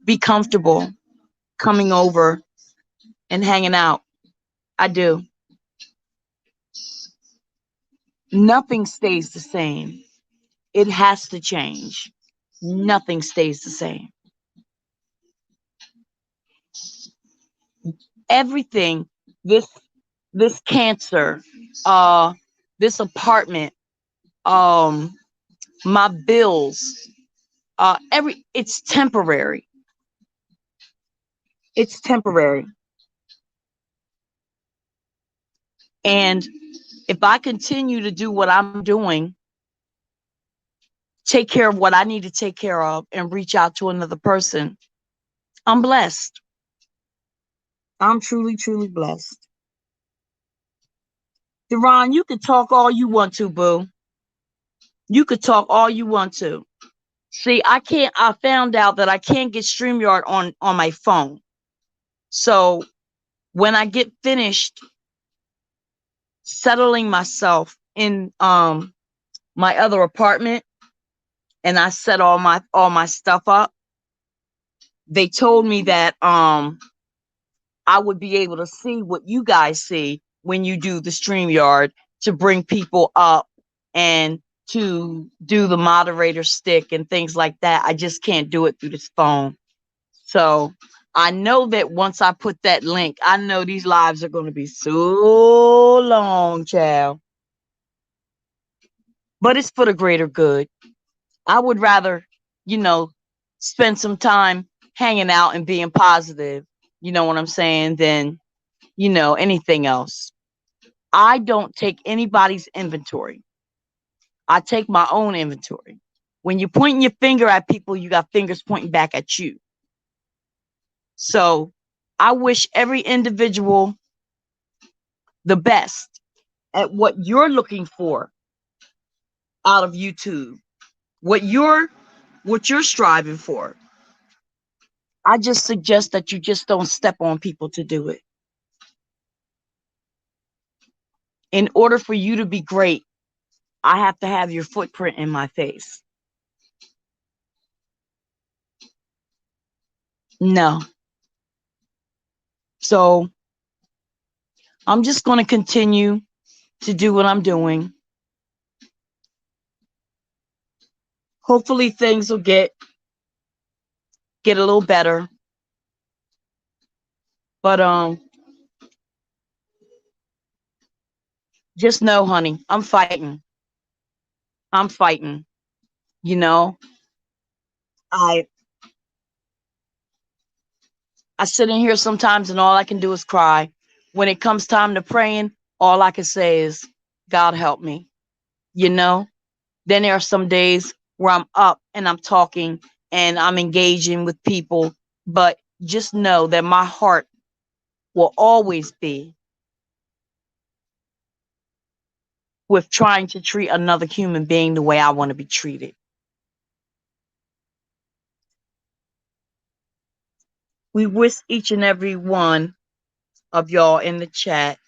be comfortable coming over and hanging out. I do. Nothing stays the same. It has to change. Nothing stays the same. Everything, this this cancer, uh, this apartment, um, my bills, it's temporary. It's temporary. And if I continue to do what I'm doing, take care of what I need to take care of, and reach out to another person, I'm blessed. I'm truly, truly blessed. Deron, you can talk all you want to, boo. You could talk all you want to. See, I found out that I can't get StreamYard on my phone. So when I get finished settling myself in my other apartment, and I set all my stuff up, they told me that I would be able to see what you guys see when you do the StreamYard, to bring people up and to do the moderator stick and things like that. I just can't do it through this phone. So I know that once I put that link, I know these lives are going to be so long, child. But it's for the greater good. I would rather, you know, spend some time hanging out and being positive, you know what I'm saying, than, anything else. I don't take anybody's inventory. I take my own inventory. When you're pointing your finger at people, you got fingers pointing back at you. So I wish every individual the best at what you're looking for out of YouTube, what you're striving for. I just suggest that you just don't step on people to do it. In order for you to be great, I have to have your footprint in my face. No. So I'm just going to continue to do what I'm doing. Hopefully things will get a little better. But just know, honey, I'm fighting. I'm fighting. You know, I I sit in here sometimes and all I can do is cry. When it comes time to praying, all I can say is, God help me. You know? Then there are some days where I'm up and I'm talking and I'm engaging with people, but just know that my heart will always be with trying to treat another human being the way I want to be treated. We wish each and every one of y'all in the chat,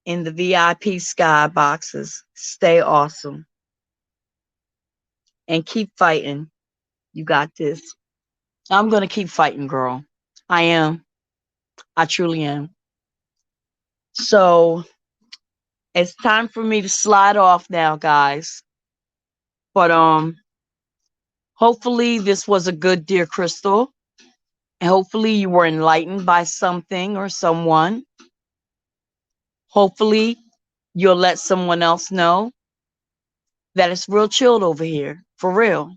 in the VIP sky boxes, stay awesome and keep fighting. You got this. I'm going to keep fighting, girl. I am. I truly am. So it's time for me to slide off now, guys. But hopefully this was a good Dear Chrystal. And hopefully you were enlightened by something or someone. Hopefully you'll let someone else know that it's real chilled over here, for real.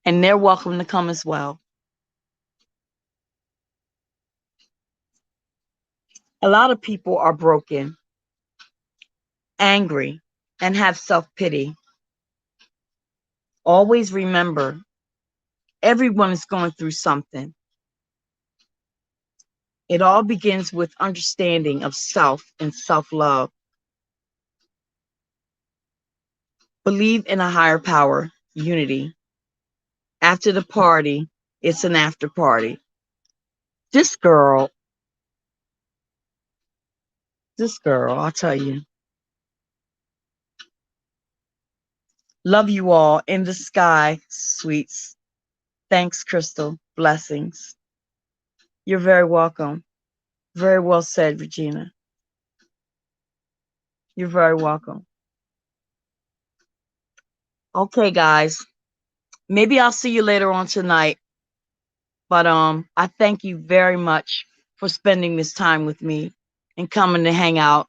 And they're welcome to come as well. A lot of people are broken, angry, and have self-pity. Always remember, everyone is going through something. It all begins with understanding of self and self-love. Believe in a higher power, unity. After the party, it's an after party. This girl, I'll tell you. Love you all in the sky, sweets. Thanks, Chrystal. Blessings. You're very welcome. Very well said, Regina. You're very welcome. Okay, guys. Maybe I'll see you later on tonight. But I thank you very much for spending this time with me and coming to hang out.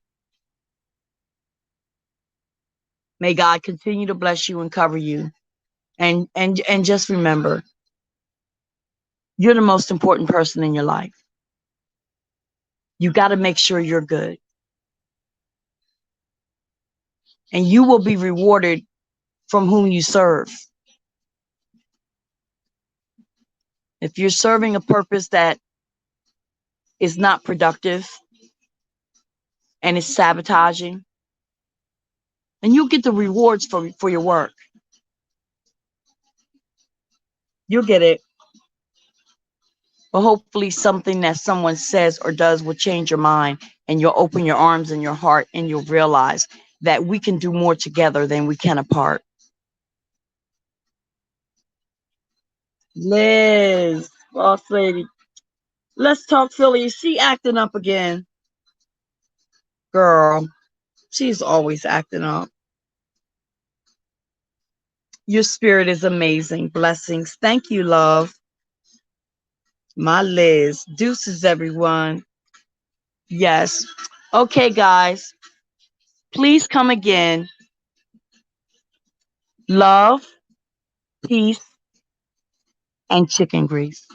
May God continue to bless you and cover you. And just remember, you're the most important person in your life. You got to make sure you're good. And you will be rewarded from whom you serve. If you're serving a purpose that is not productive and is sabotaging, and you'll get the rewards for your work. You'll get it. But hopefully something that someone says or does will change your mind, and you'll open your arms and your heart, and you'll realize that we can do more together than we can apart. Liz, boss lady, let's talk Philly. She acting up again. Girl, she's always acting up. Your spirit is amazing. Blessings. Thank you, love. My Liz. Deuces, everyone. Yes. Okay, guys. Please come again. Love, peace, and chicken grease.